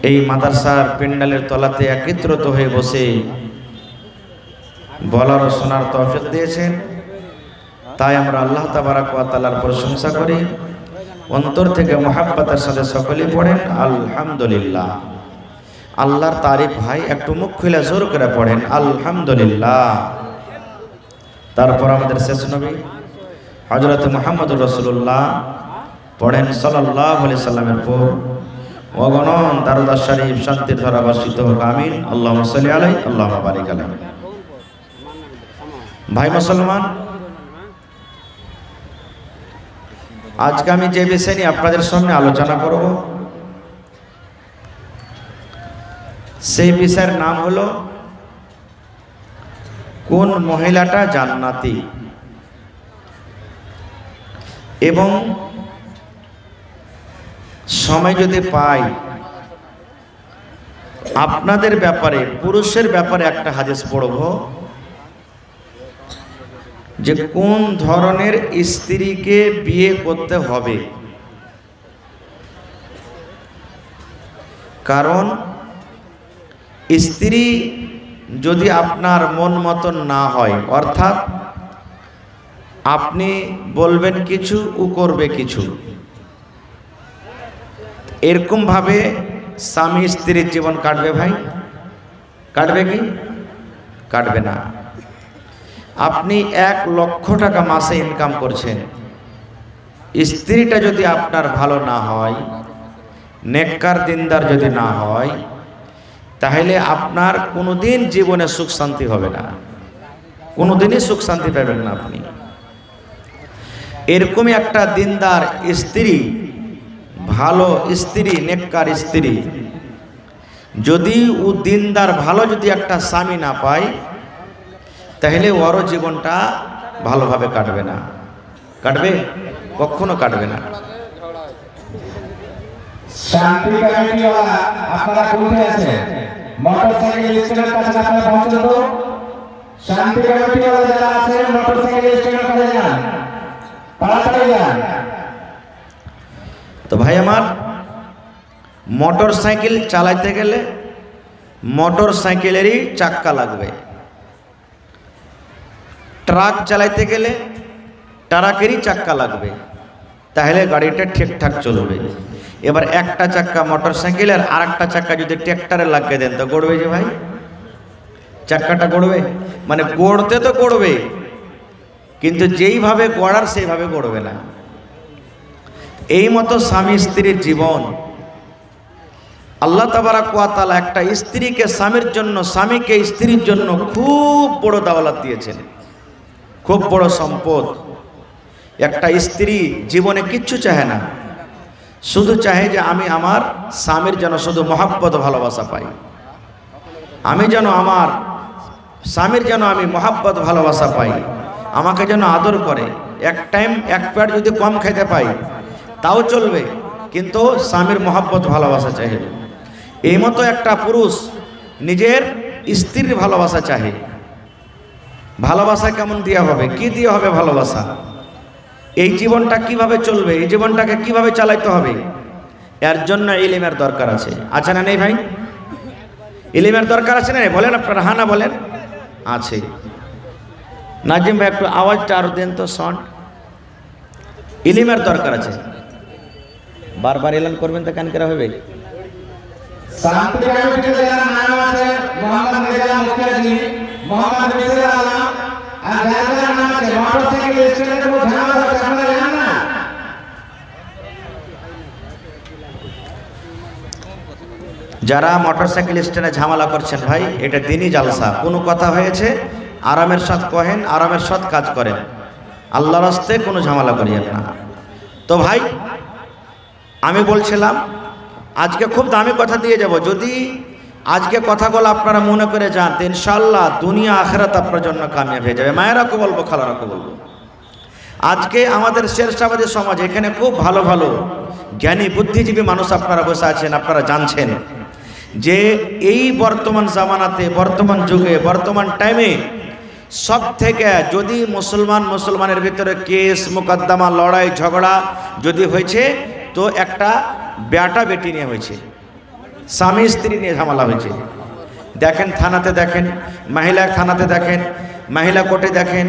এই মাদ্রাসার প্যান্ডেলের তলাতে একত্রিত হয়ে বসে বলার ও শোনার তৌফিক দিয়েছেন, তাই আমরা আল্লাহ তাবারক ওয়া তাআলার প্রশংসা করি। অন্তর থেকে মুহাব্বতের সাথে সকলেই পড়েন আলহামদুলিল্লাহ। আল্লাহর তারিফ ভাই একটু মুখ খুলে জোর করে পড়েন আলহামদুলিল্লাহ। তারপর আমাদের শেষ নবী হযরত মুহাম্মদুর রাসূলুল্লাহ পড়েন সাল্লাল্লাহু আলাইহি সাল্লামের পর অগণন দারুদ শরীফ শান্তির ধারা বর্ষিত হোক, আমিন। আল্লাহুম্মা সাল্লি আলাইহি আল্লাহুম্মা বারিক আলাইহি। ভাই মুসলমান, আজকে আমি যে বিষয় নিয়ে আপনাদের সামনে আলোচনা করব সেই বিষয়ের নাম হলো কোন মহিলাটা জান্নাতি, এবং সময় যদি পাই আপনাদের ব্যাপারে, পুরুষের ব্যাপারে একটা হাদিস পড়ব যে কোন ধরনের স্ত্রীকে বিয়ে করতে হবে। কারণ স্ত্রী যদি আপনার মন মতন না হয়, অর্থাৎ আপনি বলবেন কিছু ও করবে কিছু, এরকম ভাবে স্বামী স্ত্রীর জীবন কাটবে ভাই? কাটবে কি? কাটবে না। আপনি 1 লক্ষ টাকা মাসে ইনকাম করছেন, স্ত্রীটা যদি আপনার ভালো না হয়, নেককার দিনদার যদি না হয়, তাহলে আপনার কোনোদিন জীবনে সুখ শান্তি হবে না, কোনোদিনই সুখ শান্তি পাবেন না আপনি। এরকমই একটা দিনদার স্ত্রী, ভালো স্ত্রী, নেককার স্ত্রী, যদি ও দিনদার ভালো যদি একটা স্বামী না পায়, তাহলে ওরও জীবনটা ভালোভাবে কাটবে না। কাটবে? কখনো কাটবে না। শান্তি কমিটিওয়ালা আপনারা কোথায় আছেন? মোটরসাইকেল স্ট্যান্ডের কাছে আপনারা পৌঁছে তো। শান্তি কমিটিওয়ালা যারা আছেন মোটরসাইকেল স্ট্যান্ডের কাছে যান, তাড়াতাড়ি যান। তো ভাই আমার, মোটর সাইকেল চালাইতে গেলে মোটর সাইকেলেরই চাক্কা লাগবে, ট্রাক চালাইতে গেলে ট্রাকেরই চাক্কা লাগবে, তাহলে গাড়িটা ঠিকঠাক চলবে। এবার একটা চাক্কা মোটর সাইকেলের আর একটা চাক্কা যদি ট্র্যাক্টরে লাগিয়ে দেন তো গড়বে যে ভাই? চাক্কাটা গড়বে? মানে গড়তে তো গড়বে, কিন্তু যেইভাবে গড়ার সেইভাবে গড়বে না। এই মতো স্বামী স্ত্রীর জীবন, আল্লাহ তাবারক ওয়া তাআলা একটা স্ত্রীকে স্বামীর জন্য, স্বামীকে স্ত্রীর জন্য খুব বড় দাওলাত দিয়েছেন, খুব বড় সম্পদ। একটা স্ত্রী জীবনে কিচ্ছু চাহে না, শুধু চাহে যে আমি আমার স্বামীর যেন শুধু মহব্বত ভালোবাসা পাই, আমি যেন আমার স্বামীর যেন আমি মহব্বত ভালোবাসা পাই, আমাকে যেন আদর করে। এক টাইম এক পেট যদি কম খাইতে পাই তাও চলবে, কিন্তু স্বামীর মহব্বত ভালোবাসা চাহে। এই মতো একটা পুরুষ নিজের স্ত্রীর ভালোবাসা চাহে। ভালোবাসা কেমন দেওয়া হবে? কি দিয়ে হবে ভালোবাসা? এই জীবনটা কিভাবে চলবে? এই জীবনটাকে কিভাবে চালাইতে হবে? এর জন্য ইলমের দরকার আছে। আছে না নেই ভাই? ইলমের দরকার আছে না? বলেন আপনারা, হ্যাঁ না বলেন? আছে। নাজিম ভাই একটু আওয়াজটা আরো দেন তো, সাউন্ড। ইলমের দরকার আছে। বারবার এলান করবেন তো কান করা হবে। শান্তি কমিটিতে যারা নাম আছে, মোহাম্মদ রেজা মুখার্জি, মোহাম্মদ মিসির আলম, আর যারা নাম আছে মোটরসাইকেল স্ট্যান্ডের মধ্যে ঝামেলা হচ্ছে, আপনারা জানেন না? যারা মোটরসাইকেল স্ট্যান্ডে ঝামেলা করছেন ভাই, এটা দিনই জালসা। কোনো কথা হয়েছে আরামের সাথে কহেন, আরামের সাথে কাজ করেন, আল্লাহর রাস্তে কোনো ঝামেলা করিয়েন না। তো ভাই আমি বলছিলাম আজকে খুব দামি কথা দিয়ে যাব। যদি আজকে কথাগুলো আপনারা মনে করে যান তো ইনশাআল্লাহ দুনিয়া আখিরাত আপনার জন্য কামিয়াব হয়ে যাবে। মায়েরাকে বলবো, খালারাকে বলবো, আজকে আমাদের শেরশাবাদী সমাজ, এখানে খুব ভালো ভালো জ্ঞানী বুদ্ধিজীবী মানুষ আপনারা বসে আছেন। আপনারা জানছেন যে এই বর্তমান জামানাতে, বর্তমান যুগে, বর্তমান টাইমে সব থেকে যদি মুসলমানের ভিতরে কেস মোকদ্দমা, লড়াই ঝগড়া যদি হয়েছে তো একটা বেটা বেটি নিয়ে হয়েছে। স্বামী স্ত্রী নিয়ে ঝামেলা হয়েছে। দেখেন থানাতে, দেখেন মহিলা থানাতে, দেখেন মহিলা কোর্টে, দেখেন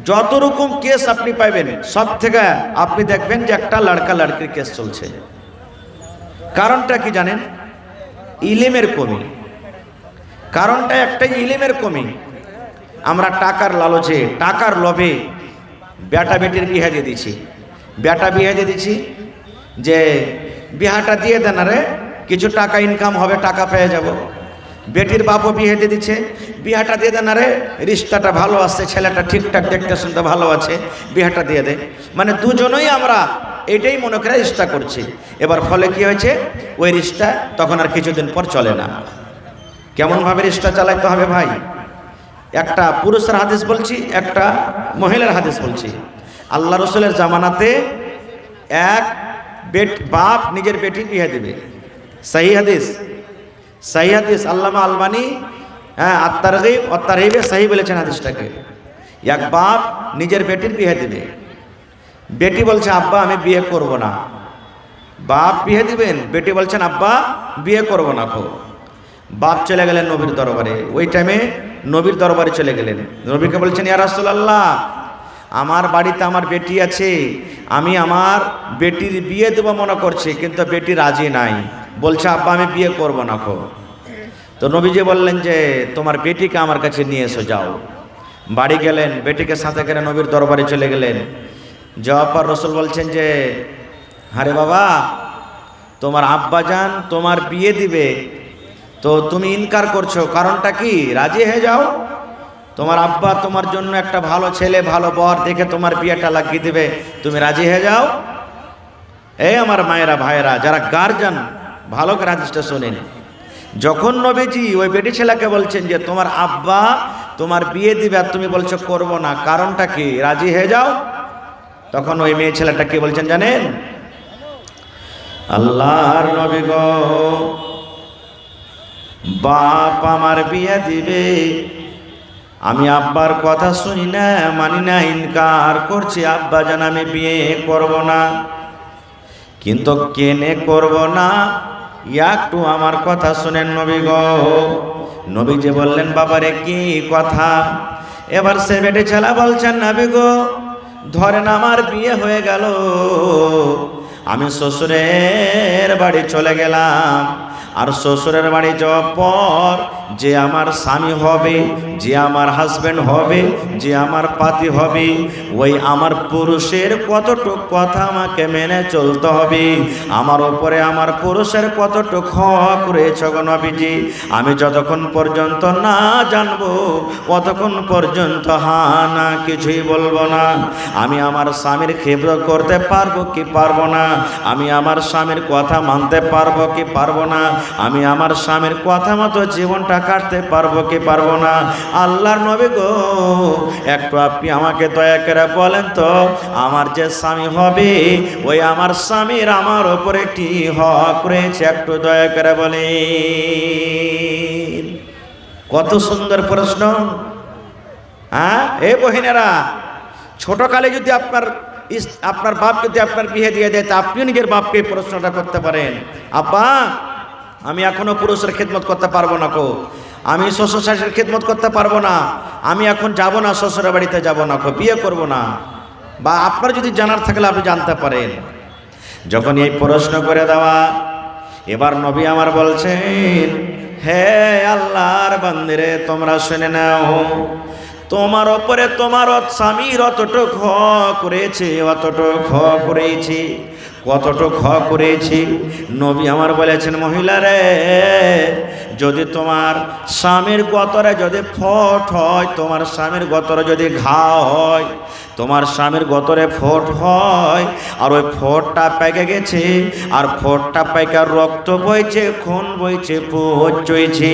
যত রকম কেস আপনি পাইবেন, সব থেকে আপনি দেখবেন যে একটা লড়কা লড়কির কেস চলছে। কারণটা কি জানেন? ইলিমের কমি। কারণটা একটাই, ইলিমের কমি। আমরা টাকার লালচে, টাকার লোভে বেটা বেটির বিয়ে দিয়ে দিচ্ছি। বেটা বিয়ে দিয়ে দিচ্ছি যে বিহাটা দিয়ে দেন, রে কিছু টাকা ইনকাম হবে, টাকা পেয়ে যাব। বেটির বাপও বিয়ে দিয়ে দিচ্ছে, বিহাটা দিয়ে দেন, রে রিশতাটা ভালো আছে, ছেলেটা ঠিকঠাক দেখতে শুনতে ভালো আছে, বিহাটা দিয়ে দে। মানে দুজনেই আমরা এটাই মনে করে রিশতা করছি। এবার ফলে কি হয়েছে, ওই রিশতা তখন আর কিছুদিন পর চলে না। কেমনভাবে রিশতা চালাইতে হবে ভাই? একটা পুরুষের হাদিস বলছি, একটা মহিলার হাদিস বলছি। আল্লাহ রসুলের জামানাতে এক বাপ নিজের বেটি বিয়ে দেবে। সহি হাদিস, সহি হাদিস। আল্লামা আলবানী আত-তারগীব ও তারহিবে সহি বলেছেন হাদিসটাকে। এক বাপ নিজের বেটির বিয়ে দেবে। বেটি বলছে আব্বা আমি বিয়ে করব না। বাপ বিয়ে দিবেন, বেটি বলছেন আব্বা বিয়ে করব না। বাপ চলে গেলেন নবীর দরবারে। ওই টাইমে নবীর দরবারে চলে গেলেন। নবীকে বলছেন ইয়া রাসূলুল্লাহ, আমার বাড়িতে আমার বেটি আছে, আমি আমার বেটির বিয়ে দেব মনে করছি, কিন্তু বেটি রাজি নাই, বলছে আব্বা আমি বিয়ে করব না। তো নবীজি বললেন যে তোমার বেটিকে আমার কাছে নিয়ে এসো, যাও। বাড়ি গেলেন, বেটিকে সাথে করে নবীর দরবারে চলে গেলেন। যাওয়ার পর রসুল বলছেন যে আরে বাবা, তোমার আব্বাজান তোমার বিয়ে দিবে, তো তুমি ইনকার করছো, কারণটা কি? রাজি হয়ে যাও। তোমার আব্বা তোমার জন্য একটা ভালো ছেলে, ভালো বর দেখে তোমার বিয়েটা লাগিয়ে দেবে, তুমি রাজি হয়ে যাও। এই আমার মায়েরা, ভাইয়েরা, যারা গার্জিয়ান, ভালো করে হাদিসটা শোনেন। যখন নবীজি ওই বেটি ছেলেকে বলছেন যে তোমার আব্বা তোমার বিয়ে দিবে আর তুমি বলছো করব না, কারণটা কি? রাজি হয়ে যাও। তখন ওই মেয়ে ছেলেটা কি বলছেন জানেন? আল্লাহর নবী গো, বাপ আমার বিয়ে দিবে, আমি আব্বার কথা শুনি না, মানি না, ইনকার করছি, আব্বা জান আমি বিয়ে করব না। কিন্তু কেনে করব না, একটু আমার কথা শুনেন নবী গো। নবী যে বললেন বাবারে কি কথা? এবার সে বেটে ছেলে বলছেন নবী গো, ধরেন আমার বিয়ে হয়ে গেল, আমি শ্বশুরের বাড়ি চলে গেলাম, আর শ্বশুরের বাড়ি যাওয়ার পর যে আমার স্বামী হবে, যে আমার হাজবেন্ড হবে, যে আমার পাতি হবে, ওই আমার পুরুষের কতটুক কথা আমাকে মেনে চলতে হবে। আমার ওপরে আমার পুরুষের কতটুক হক রয়েছে গো নবীজি, আমি যতক্ষণ পর্যন্ত না জানবো ততক্ষণ পর্যন্ত হা না কিছুই বলবো না। আমি আমার স্বামীর খিদমত করতে পারবো কি পারবো না, আমি আমার স্বামীর কথা মানতে পারবো কি পারবো না, আমি আমার স্বামীর কথা মতো জীবনটা কাটতে পারবো কি পারবো না। আল্লাহর নবী গো, একটু আপনি আমাকে দয়া করে বলেন তো, আমার যে স্বামী হবে ওই আমার স্বামীর আমার ওপরে কি হক রয়েছে, একটু দয়া করে বলেন। কত সুন্দর প্রশ্ন। হ্যাঁ এ বহিনেরা, ছোটকালে যদি আপনার বাপ যদি আপনার বিয়ে দিয়ে দেয়, তা আপনিও নিজের বাপকে প্রশ্নটা করতে পারেন, আব্বা আমি এখনো পুরুষের খেদমত করতে পারবো না, আমি শ্বশুর শাশুড়ির খেদমত করতে পারবো না, আমি এখন যাব না, শ্বশুরের বাড়িতে যাব না, বিয়ে করব না। বা আপনার যদি জানার থাকলে আপনি জানতে পারেন। যখন এই প্রশ্ন করে দেওয়া, এবার নবী আমার বলছেন হে আল্লাহর বান্দিরে, তোমরা শুনে নাও, তোমার ওপরে তোমার স্বামীর অতটুক হক করেছে, অতটুক হক করেছি, কতটুক হক করেছি। নবী আমার বলেছেন মহিলা রে, যদি তোমার স্বামীর গতরে যদি ফোট হয়, তোমার স্বামীর গতরে যদি ঘা হয়, তোমার স্বামীর গতরে ফোট হয়, আর ওই ফোটটা পেকে গেছে, আর ফোটটা পেকে রক্ত বইছে, খুন বইছে, পুজ চইছে,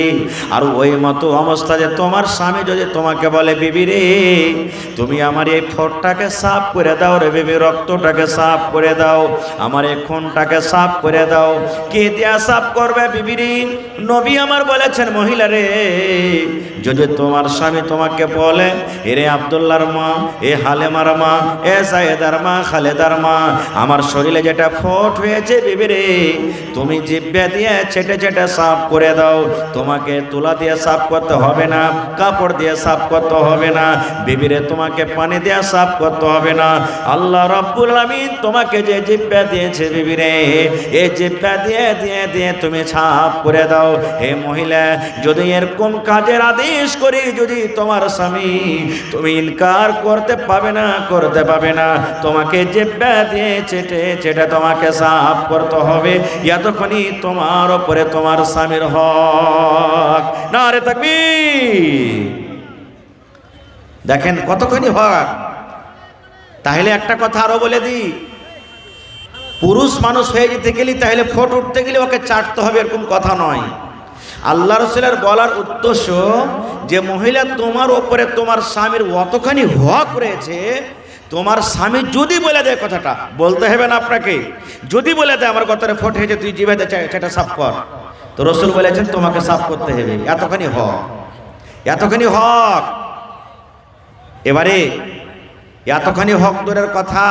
আর ওই মতো অবস্থা যে তোমার স্বামী যদি তোমাকে বলে বিবি রে তুমি আমার এই ফোটটাকে সাফ করে দাও রে বিবি, রক্তটাকে সাফ করে দাও, আমার এই খুনটাকে সাফ করে দাও, কে দিয়া সাফ করবে বিবি রে? নবী আমার বলেছেন মহিলা রে, যদি তোমার স্বামী তোমাকে বলে এরে আব্দুল্লাহর মা, এ হালেমা আমার মা, এ সাইয়েদার মা, খালেদার মা, আমার শরীরে যেটা ফোট হয়েছে বিবি রে, তুমি জিহ্বা দিয়ে ছেটে ছেটে সাফ করে দাও। তোমাকে তুলা দিয়ে সাফ করতে হবে না, কাপড় দিয়ে সাফ করতে হবে না বিবি রে, তোমাকে পানি দিয়ে সাফ করতে হবে না। আল্লাহ রাব্বুল আলামিন তোমাকে যে জিহ্বা দিয়েছে বিবি রে, এই জিহ্বা দিয়ে দিয়ে দিয়ে তুমি সাফ করে দাও। হে মহিলা, যদি এরকম কাজের আদেশ করি, যদি তোমার স্বামী, তুমি ইনকার করতে পাবে না, করতে পাবে না। তোমাকে জিহ্বা দিয়ে চেটে চেটে তোমাকে সাফ করতে হবে। এতক্ষণই তোমার উপরে তোমার স্বামীর হক। নারে তাকবীর। দেখেন কতখানি হক। তাহলে একটা কথা আরো বলে দিই, পুরুষ মানুষ হয়ে যেতে গেলে, তাহলে ফোট উঠতে গেলে ওকে চাটতে হবে এরকম কথা নয়। আল্লাহ রাসূলের বলার উদ্দেশ্য যে মহিলা, তোমার ওপরে তোমার স্বামীর অতখানি হক রয়েছে, তোমার স্বামী যদি বলে দেয়, কথাটা বলতে হবে না আপনাকে, যদি বলে দেয় আমার কথাটা ফোট হয়েছে, তুই জিভে সেটা সাফ কর, তো রাসূল বলেছেন তোমাকে সাফ করতে হবে। এতখানি হক, এতখানি হক। এবারে এতখানি হক দূরের কথা,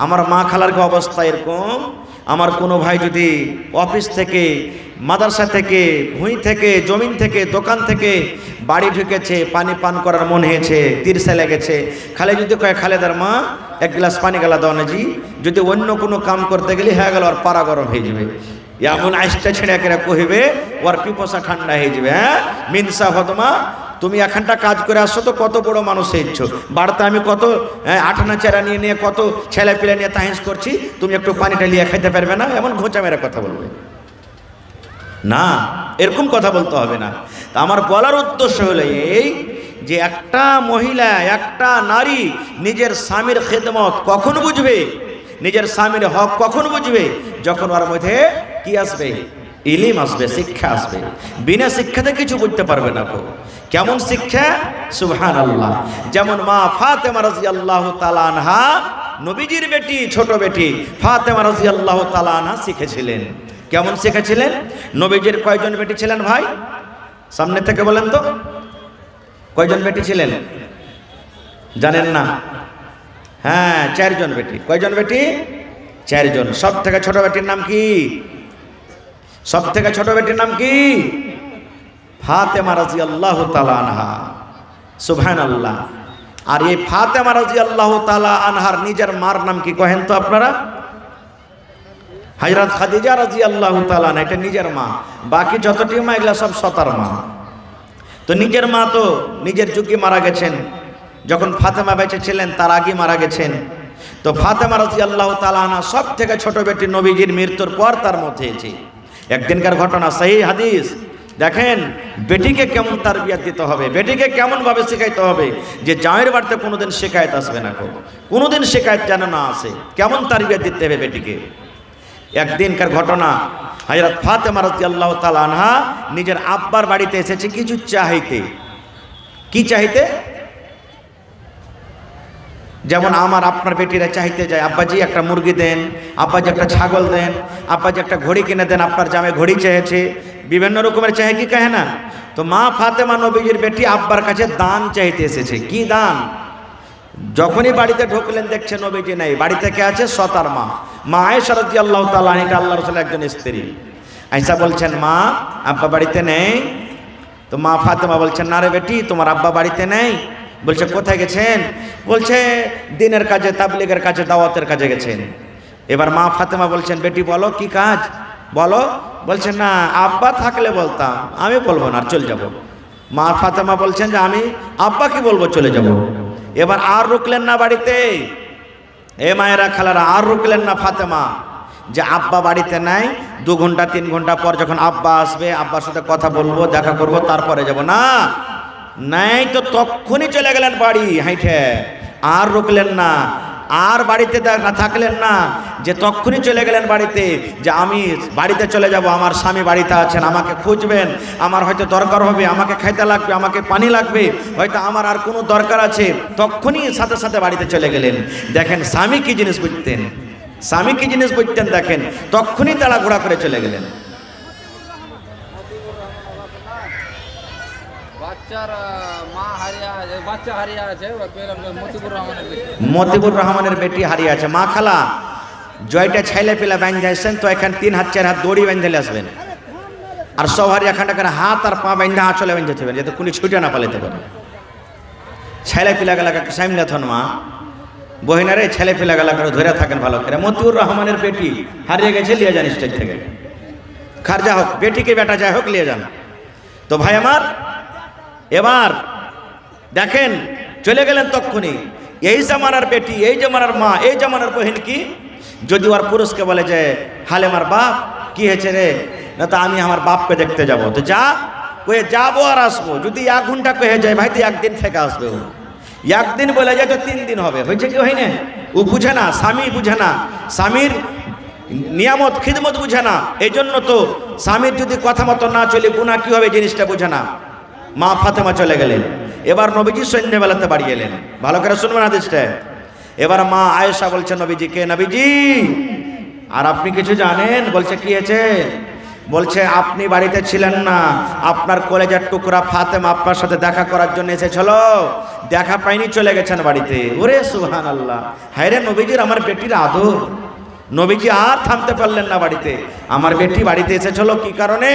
আমার মা খালার অবস্থা এরকম, আমার কোনো ভাই যদি অফিস থেকে, মাদ্রাসা থেকে, ভুঁই থেকে, জমিন থেকে, দোকান থেকে বাড়ি ঢুকেছে, পানি পান করার মন হয়েছে, তিরসা লেগেছে, খালে যদি কয় খালেদার মা এক গ্লাস পানি গেলা দাও না জি, যদি অন্য কোনো কাম করতে গেলে হয়ে গেল আর পাড়া গরম হয়ে যাবে, এমন আইসটা ছেড়ে একেরা কহিবে ওর পিপসা ঠান্ডা হয়ে যাবে। হ্যাঁ মিনসা হতমা, তুমি এখানটা কাজ করে আসছো তো কত বড় মানুষ হয়েছ, বাড়িতে আমি কত আঠানা চেরা নিয়ে নিয়ে কত ছেলে পিলে নিয়ে তাহিস করছি, তুমি একটু পানিটা নিয়ে খাইতে পারবে না, এমন ঘোঁচা মেরা কথা বলবে না, এরকম কথা বলতে হবে না। তা আমার বলার উদ্দেশ্য হলো এই যে একটা মহিলা, একটা নারী নিজের স্বামীর খেদমত কখন বুঝবে, নিজের স্বামীর হক কখন বুঝবে, যখন ওর মধ্যে কি আসবে, ইলিম আসবে, শিক্ষা আসবে। বিনা শিক্ষাতে কিছু বুঝতে পারবে না। কেমন শিক্ষা? সুবহানাল্লাহ। যেমন মা ফাতেমা রাদিয়াল্লাহু তাআলা আনহা, নবীজির বেটি, ছোট বেটি ফাতেমা রাদিয়াল্লাহু তাআলা আনহা শিখেছিলেন। কেমন শিখেছিলেন? নবীজির কয়জন বেটি ছিলেন ভাই? সামনে থেকে বলেন তো, কয়জন বেটি ছিলেন? জানেন না? হ্যাঁ, 4 জন বেটি। কয়জন বেটি? 4 জন। সব থেকে ছোট বেটির নাম কি? সব থেকে ছোট বেটির নাম কি? ফাতেমা রাদিয়াল্লাহু তাআলা আনহা। সুবহানাল্লাহ। আর এই ফাতেমা রাদিয়াল্লাহু তাআলা আনহার নিজের মার নাম কি কহেন তো আপনারা? হযরত খাদিজা রাদিয়াল্লাহু তাআলা আনহা, এটা নিজের মা। বাকি যতটি মা এগুলা সব সতার মা। তো নিজের মা তো নিজের যুগে মারা গেছেন, যখন ফাতেমা বেঁচে ছিলেন তার আগে মারা গেছেন। তো ফাতেমা রাদিয়াল্লাহু তাআলা আনহা সব থেকে ছোট বেটি নবীজির মৃত্যুর পর তার মধ্যে এসে একদিনকার ঘটনা, সহিহ হাদিস। দেখেন বেটিকে কেমন তারবিয়াত দিতে হবে, বেটিকে কেমন ভাবে শেখাইতে হবে, যে জায়ের বাড়িতে কোনোদিন শিকায়ত আসবে না, কোনোদিন শিকায়ত যেন না আসে, কেমন তারবিয়াত দিতে হবে বেটিকে। একদিনকার ঘটনা, হযরত ফাতেমা রাদিয়াল্লাহু তাআলা আনহা নিজের আব্বার বাড়িতে এসেছে কিছু চাইতে। কি চাইতে? যেমন আমার আপনার বেটিরা চাইতে যায়, আব্বাজি একটা মুরগি দেন, আব্বাজি একটা ছাগল দেন, আব্বাজি একটা ঘড়ি কিনে দেন, আপনার জামাই ঘড়ি চেয়েছে, বিভিন্ন রকমের চাহে, কি কহে না? তো মা ফাতেমা নবীজির বেটি আব্বার কাছে দান চাইতে এসেছে। কি দান? যখনই বাড়িতে ঢুকলেন দেখছে নবীজি নাই, বাড়িতে কে আছে? সতার মা, মা আয়েশা রাদিয়াল্লাহু তাআলা আনহা, এটা আল্লাহর রাসূলের একজন স্ত্রী। আয়েশা বলছেন, মা আব্বা বাড়িতে নেই। তো মা ফাতেমা বলছেন, না রে বেটি, তোমার আব্বা বাড়িতে নেই। বলছে, কোথায় গেছেন? বলছে, দিনের কাজে, তাবলীগের কাজে, দাওয়াতের কাজে গেছেন। এবার মা ফাতেমা বলছেন, বেটি বলো কি কাজ, বলো। বলছেন, না আব্বা থাকলে বলতাম, আমি বলবো না, আর চলে যাব। মা ফাতেমা বলছেন যে আমি আব্বা কি বলবো, চলে যাব। এবার আর রুকলেন না বাড়িতে। এ মায়েরা খালারা, আর রুকলেন না ফাতেমা, যে আব্বা বাড়িতে নাই, 2 ঘন্টা 3 ঘন্টা পর যখন আব্বা আসবে, আব্বার সাথে কথা বলবো, দেখা করব, তারপরে যাব। না, নাই তো তখনই চলে গেলেন বাড়ি হাইঠে, আর রুকলেন না, আর বাড়িতে থাকলেন না, যে তখনই চলে গেলেন বাড়িতে, যে আমি বাড়িতে চলে যাব, আমার স্বামী বাড়িতে আছেন, আমাকে খুঁজবেন, আমার হয়তো দরকার হবে, আমাকে খাইতে লাগবে, আমাকে পানি লাগবে, হয়তো আমার আর কোনো দরকার আছে, তখনই সাথে সাথে বাড়িতে চলে গেলেন। দেখেন স্বামী কি জিনিস বুঝতেন, স্বামী কি জিনিস বুঝতেন, দেখেন তখনই তাড়াঘোড়া করে চলে গেলেন। বাচ্চার মা হারিয়ে আছে, বাচ্চা হারিয়ে আছে, পেলাম মতিবুর রহমানের বেটি। মতিবুর রহমানের বেটি হারিয়ে আছে। মা খালা জয়টা ছাইলে পেলা ব্যাং যাইছেন তো এখানে 3 হাত 4 হাত দড়ি বেঁধে আসবেন আর সব হারিয়ে এখানটা হাত আর পা বেঁধে আঁচলে বেঁধে থাকবেন যাতে কোনো ছুটে না পালাতে পারে। ছেলে পিলা গেলা সামনে থন মা বহিনারে ছেলে পিলা গেলা করে ধরে থাকেন ভালো করে। মতিউর রহমানের বেটি হারিয়ে গেছে, লিয়ে যান স্টেজ থেকে। খারজা হোক বেটিকে বেটা যাই হোক লিয়ে যান। তো ভাই আমার এবার দেখেন চলে গেলেন তক্ষুনি। এই জামানার বেটি, এই জামানার মা, এই জামানার বহিন কি যদি ওর পুরুষকে বলে যে হালেমার বাপ কি হয়েছে রে, না তো আমি আমার বাপকে দেখতে যাব। তো যা কয়ে যাবো আর আসবো। যদি 1 ঘন্টা কয়ে যায় ভাই তো 1 দিন থেকে আসবে। ও 1 দিন বলে যায় তো 3 দিন হবে। হয়েছে কি হয় না? ও বুঝে না, স্বামী বুঝে না, স্বামীর নিয়ামত খিদমত বুঝে না। এই জন্য তো স্বামীর যদি কথা মতো না চলে গুনাহ কি হবে জিনিসটা বুঝে না। মা ফাতেমা চলে গেলেন। এবার নবীজি সন্ধ্যেবেলাতে বাড়ি এলেন। ভালো করে শুনবেন আদেশটা। এবার মা আয়েশা বলছে নবীজিকে, নবীজি আর আপনি কিছু জানেন? বলছে কি হয়েছে? বলছে আপনি বাড়িতে ছিলেন না, আপনার কলেজের টুকরা ফাতেমা আপনার সাথে দেখা করার জন্য এসেছিল, দেখা পাইনি চলে গেছেন বাড়িতে। ওরে সুবহানাল্লাহ, হায় রে নবীজির আমার বেটির আদর। নবীজি আর থামতে পারলেন না বাড়িতে। আমার বেটি বাড়িতে এসেছিল কি কারণে?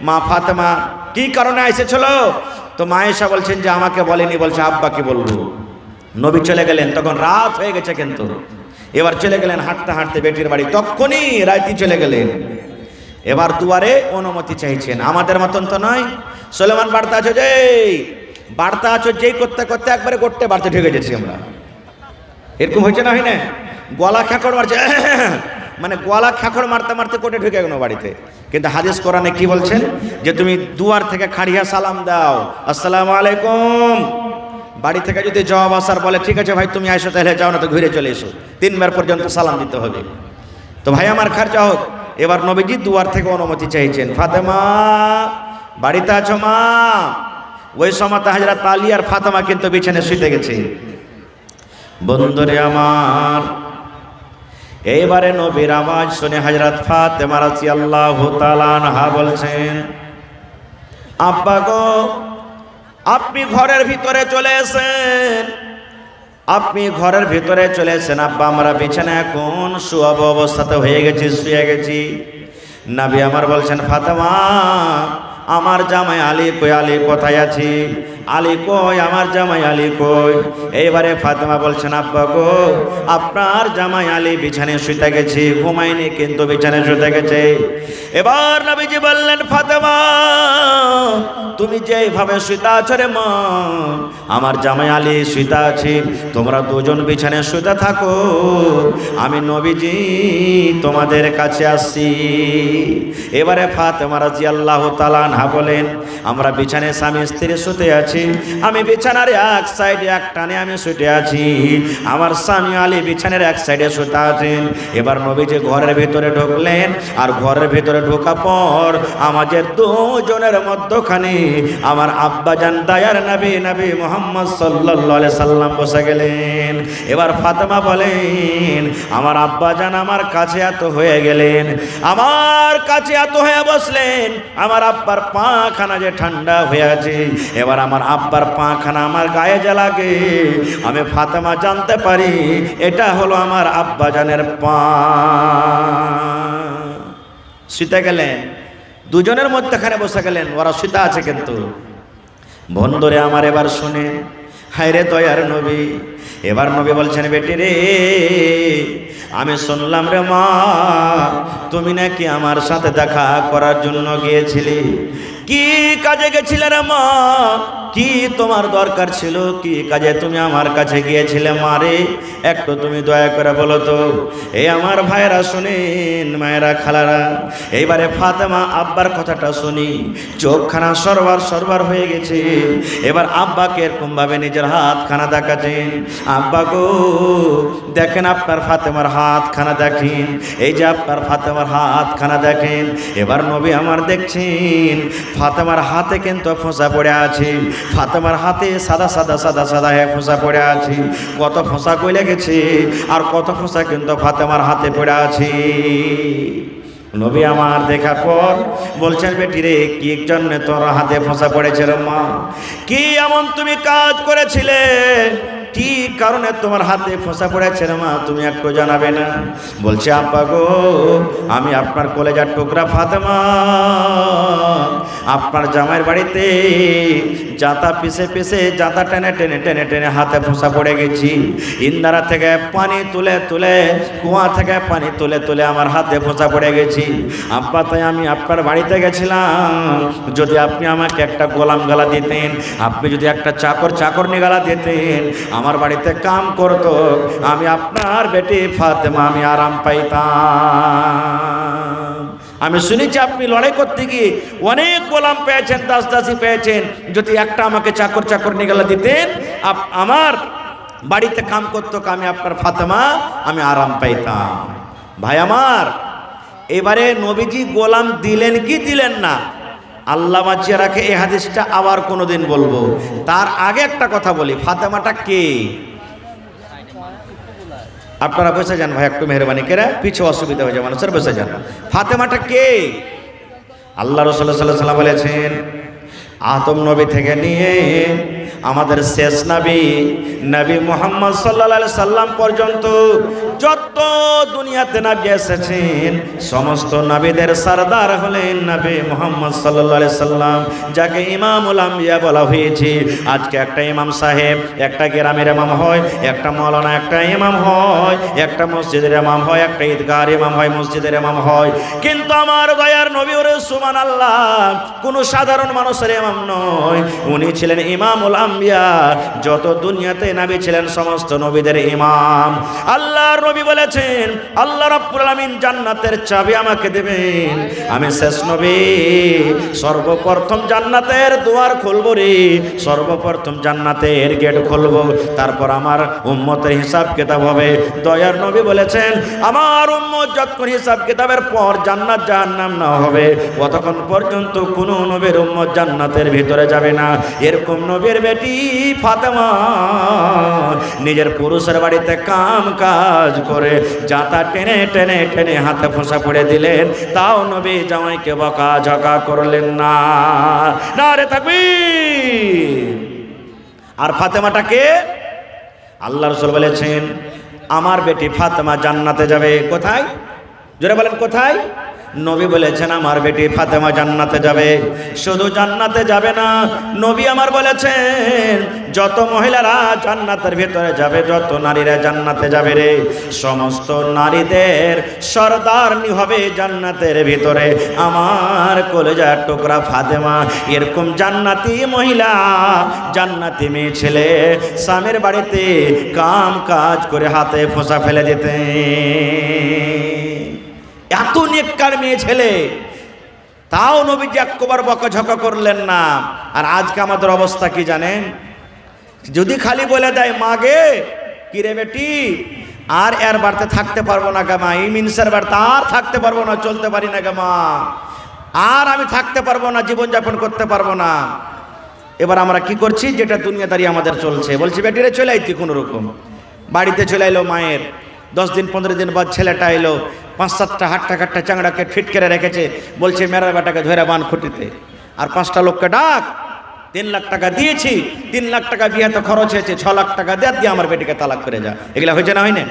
মা ফাতেমা কি কারণে এসেছিল? তো মা আয়েশা বলছেন যে আমাকে বলেনি, বলছে আব্বা কি বলবো। নবী চলে গেলেন, তখন রাত হয়ে গেছে কিন্তু। এবার চলে গেলেন হাঁটতে হাঁটতে বেটির বাড়ি, তখনই রাইতি চলে গেলেন। এবার দুয়ারে অনুমতি চাইছেন। আমাদের মতন তো নয়। সুলেমান বার্তা আছো যেই করতে করতে একবারে করতে বাড়তে ঢুকে গেছি আমরা। এরকম হয়েছে না, হয় না? গলা খ্যাঁকড় মারছে মানে গলা খ্যাঁকড় মারতে মারতে কোটে ঢুকে গেল বাড়িতে। কিন্তু হাদিস কোরআনে কি বলছেন? যে তুমি দুয়ার থেকে খাড়িয়া সালাম দাও, আসসালামু আলাইকুম। বাড়ি থেকে যদি জবাব আসার বলে ঠিক আছে ভাই তুমি আইসো, তাহলে যাও, না তো ঘুরে চলে এসো। 3 বার পর্যন্ত সালাম দিতে হবে। তো ভাই আমার খারজা হোক। এবার নবীজি দুয়ার থেকে অনুমতি চাইছেন। ফাতেমা বাড়িতে আছো মা? ওই সময় হযরত আলী আর ফাতেমা কিন্তু বিছানায় শুতে গেছে। বন্ধুরে আমার এইবারে নবীর আওয়াজ শুনে হযরত ফাতেমা রাদিয়াল্লাহু তাআলা আনহা বলছেন, আব্বা গো আপনি ঘরের ভিতরে চলে এসেন, আপনি ঘরের ভিতরে চলে এসেন। আব্বা আমরা বিছানায় এখন শুয়াব অবস্থাতে হয়ে গেছি, শুয়ে গেছি। নবী আমার বলছেন ফাতেমা আমার জামাই আলী কই? আলী কোথায় আছি? আলী কই? আমার জামাই আলী কই? এইবারে ফাতেমা বলছেন আব্বা গো আপনার জামাই আলী বিছানায় শুতে গেছে, ঘুমায়নি কিন্তু বিছানায় শুতে গেছে। এবার নবীজি বললেন ফাতেমা তুমি যেইভাবে শুতে আছো রে মা, আমার জামাই আলী শুতে আছে, তোমরা দুজন বিছানায় শুতে থাকো, আমি নবীজি তোমাদের কাছে আসছি। এবারে ফাতেমা রাদিয়াল্লাহু তাআলা আনহা বলেন আমরা বিছানায় স্বামী স্ত্রী শুতে আছি, আমি বিছানার এক সাইডে এক টানে আমি শুতে আছি, আমার স্বামী আলী বিছানার এক সাইডে শুতে আছেন। এবার নবীজি ঘরের ভিতরে ঢুকলেন, আর ঘরের ভিতরে ঢোকা পর আমাদের দুজনের মধ্যখানে আমার আব্বাজান দয়ার নবী নবী মুহাম্মদ সাল্লাল্লাহু আলাইহি সাল্লাম বসে গেলেন। এবার ফাতেমা বলেন আমার আব্বাজান আমার কাছে এত হয়ে গেলেন, আমার কাছে এত হয়ে বসলেন, আমার আব্বার পাখানা যে ঠান্ডা হয়ে আছে, এবার আমার আব্বার পাখানা আমার গায়ে যে লাগে, আমি ফাতেমা জানতে পারি এটা হলো আমার আব্বাজানের পা। শুতে গেলেন, দুজনের মধ্যখানে বসে গেলেন, ওরা শুতে আছে কিন্তু। বন্ধুরে আমার এবার শুনে হায় রে দয়ার নবী। এবার নবী বলছেন বেটি রে আমি শুনলাম রে মা তুমি নাকি আমার সাথে দেখা করার জন্য গিয়েছিলি, কি কাজে গেছিলে রে মা? কি তোমার দরকার ছিল? কি কাজে তুমি আমার কাছে গিয়েছিলে মা রে? একটু তুমি দয়া করে বলো তো। এই আমার ভাইরা শুনেন, মায়েরা খালারা, এইবারে ফাতেমা আব্বার কথাটা শুনি চোখখানা সরবার সরবার হয়ে গেছে। এবার আব্বাকে এরকম ভাবে নিজের হাতখানা দেখাচ্ছেন, আব্বা গো দেখেন আপনার ফাতেমার হাতখানা দেখেন, এই যে আপনার ফাতেমার হাতখানা দেখেন। এবার নবী আমার দেখছেন ফাতেমার হাতে কিন্তু ফোঁসা পড়ে আছে, ফাতেমার হাতে সাদা সাদা সাদা সাদা ফোঁসা পড়ে আছে। কত ফোঁসা কইলে গেছে আর কত ফোঁসা কিন্তু ফাতেমার হাতে পড়ে আছে। নবী আমার দেখার পর বলছেন, বেটি রে, কি জন্য তোর হাতে ফোঁসা পড়েছে রে মা? কি এমন তুমি কাজ করেছিলে, কি কারণে তোমার হাতে ফোঁসা পড়েছে রে মা, তুমি একটু জানাবে না? বলছে, আব্বা গো, আমি আপনার কলেজার টুকরা ফাতেমা আপনার জামাইয়ের বাড়িতে জাতা পিছে পিছে জাতা টেনে টেনে টেনে টেনে হাতে ফোঁসা পড়ে গেছি। ইন্দারা থেকে পানি তুলে তুলে, কুয়া থেকে পানি তুলে তুলে আমার হাতে ফোঁসা পড়ে গেছি। আব্বা, তাই আমি আপনার বাড়িতে গেছিলাম, যদি আপনি আমাকে একটা গোলাম গালা দিতেন, আপনি যদি একটা চাকরনি গালা দিতেন, আমার বাড়িতে কাম করতো, আমি আপনার বেটি ফাতেমা আমি আরাম পাইতাম। আমি শুনেছি আপনি লড়াই করতে গিয়ে অনেক গোলাম পেয়েছেন, দাসদাসী পেয়েছেন, যদি একটা আমাকে চাকরনি গালা দিতেন, আমার বাড়িতে কাম করতো, আমি আপনার ফাতেমা আমি আরাম পাইতাম। ভাই আমার, এবারে নবীজি গোলাম দিলেন কি দিলেন না, আল্লাহ বাঁচিয়ে রাখে, এই হাদিসটা আবার কোনোদিন বলবো। তার আগে একটা কথা বলি, ফাতেমাটা কে? আপনারা বসে যান ভাই, একটু মেহরবানি করে, পিছু অসুবিধা হয়ে যায় মানুষের, বসে যান। ফাতেমাটা কে? আল্লাহ রাসূল সাল্লাল্লাহু আলাইহি ওয়াসাল্লাম বলেছেন, আদম নবী থেকে নিয়ে আমাদের শেষ নবী মুহাম্মদ সাল্লাল্লাহু আলাইহি সাল্লাম পর্যন্ত যত দুনিয়াতে নবী এসেছেন, সমস্ত নবীদের সরদার হলেন নবী মুহাম্মদ সাল্লাল্লাহু আলাইহি সাল্লাম, যাকে ইমামুল আম্বিয়া বলা হয়েছে। আজকে একটা ইমাম সাহেব একটা গ্রামের ইমাম হয়, একটা মাওলানা একটা ইমাম হয়, একটা মসজিদের ইমাম হয়, একটা ঈদগাহের ইমাম হয়, মসজিদের ইমাম হয়, কিন্তু আমার দয়ার নবী ওরে সুবহানাল্লাহ কোনো সাধারণ মানুষের ইমাম নয়, উনি ছিলেন ইমামুল আম্বিয়া। যত দুনিয়াতে নবী ছিলেন সমস্ত নবীদের ইমাম। আল্লাহর নবী বলেছেন, আল্লাহ রাব্বুল আলামিন জান্নাতের চাবি আমাকে দেবেন, আমি শেষ নবী, সর্বপ্রথম জান্নাতের দুয়ার খুলব রে, সর্বপ্রথম জান্নাতের গেট খুলব, তারপর আমার উম্মতের হিসাব কিতাব হবে। দয়ার নবী বলেছেন, আমার উম্মত যতক্ষণ হিসাব কিতাবের পর জান্নাত জাহান্নাম না হবে, ততক্ষণ পর্যন্ত কোনো নবীর উম্মত জান্নাতের ভিতরে যাবে না। এরকম নবীর বেটি ফাতেমা নিজের পুরুষের বাড়িতে কাম কাজ করে জাতা টেনে টেনে টেনে হাতে ফোঁসা পড়ে দিলেন, তাও নবী জামাইকে বকাঝকা করলেন না। নারে তাকবীর। আর ফাতেমাটাকে আল্লাহ রাসূল বলেছেন, আমার বেটি ফাতেমা জান্নাতে যাবে। কোথায়? জোরে বলেন, কোথায়? নবী বলেছেন, আমার বেটি ফাতেমা জান্নাতে যাবে। শুধু জান্নাতে যাবে না, নবী আমার বলেছেন, যত মহিলারা জান্নাতের ভিতরে যাবে, যত নারীরা জান্নাতে যাবে রে, সমস্ত নারীদের সরদারনি হবে জান্নাতের ভিতরে আমার কলেজার টুকরা ফাতেমা। এরকম জান্নাতি মহিলা, জান্নাতি মেয়ে ছেলে স্বামীর বাড়িতে কাম কাজ করে হাতে ফোঁসা ফেলে দিতেন। এত নেককার মেয়ে ছেলে, তাও নবীজি একবার বকাঝকা করলেন না। আর আজকে আমাদের অবস্থা কি জানেন? যদি খালি বলে দেয়, মাগে কি রে বেটি, আর এর বাড়িতে থাকতে পারবো না গে মা, এই মিনসের বাড়িতে আর থাকতে পারবো না, চলতে পারি না গে মা, আর আমি থাকতে পারবো না, জীবনযাপন করতে পারবো না। এবার আমরা কি করছি, যেটা দুনিয়াদারি আমাদের চলছে, বলছি বেটিরে চলে আইতি কোনো রকম। বাড়িতে চলে এলো মায়ের, 10 দিন 15 দিন বাদ ছেলেটা এলো, 5-7টা হাট্টা কাট্টা চাংড়াকে ফিট করে রেখেছে, বলছে মেরা বেটাকে ধরে বান খুঁটিতে, আর 5টা লোককে ডাক, 3 লাখ টাকা দিয়েছি, 3 লাখ টাকা বিয়েতে খরচ হয়েছে, 6 লাখ টাকা দিয়ে আমার বেটিকে তালাক করে যা। এগুলা হয়েছে না, হয় না?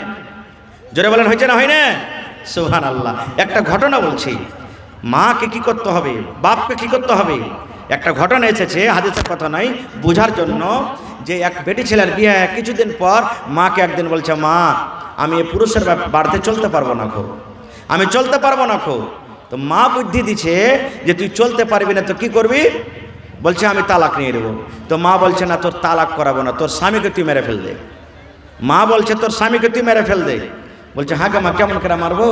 জোরে বলেন, হয়েছে না, হয় না? সুবহানাল্লাহ। একটা ঘটনা বলছি, মাকে কি করতে হবে, বাপকে কি করতে হবে। একটা ঘটনা এসেছে, হাদিসের কথা নয়, বোঝার জন্য, যে এক বেটি ছেলের বিয়ে কিছুদিন পর মাকে একদিন বলছে, মা আমি পুরুষের বাড়িতে চলতে পারবো না খো, আমি চলতে পারবো না খো। তো মা বুদ্ধি দিচ্ছে যে তুই চলতে পারবি না তো কি করবি? বলছে আমি তালাক নিয়ে দেবো। তো মা বলছে না, তোর তালাক করাবো না, তোর স্বামীকে তুই মেরে ফেল দে। মা বলছে তোর স্বামীকে তুই মেরে ফেল দে। বলছে হ্যাঁ গা মা, কেমন করে মারবো?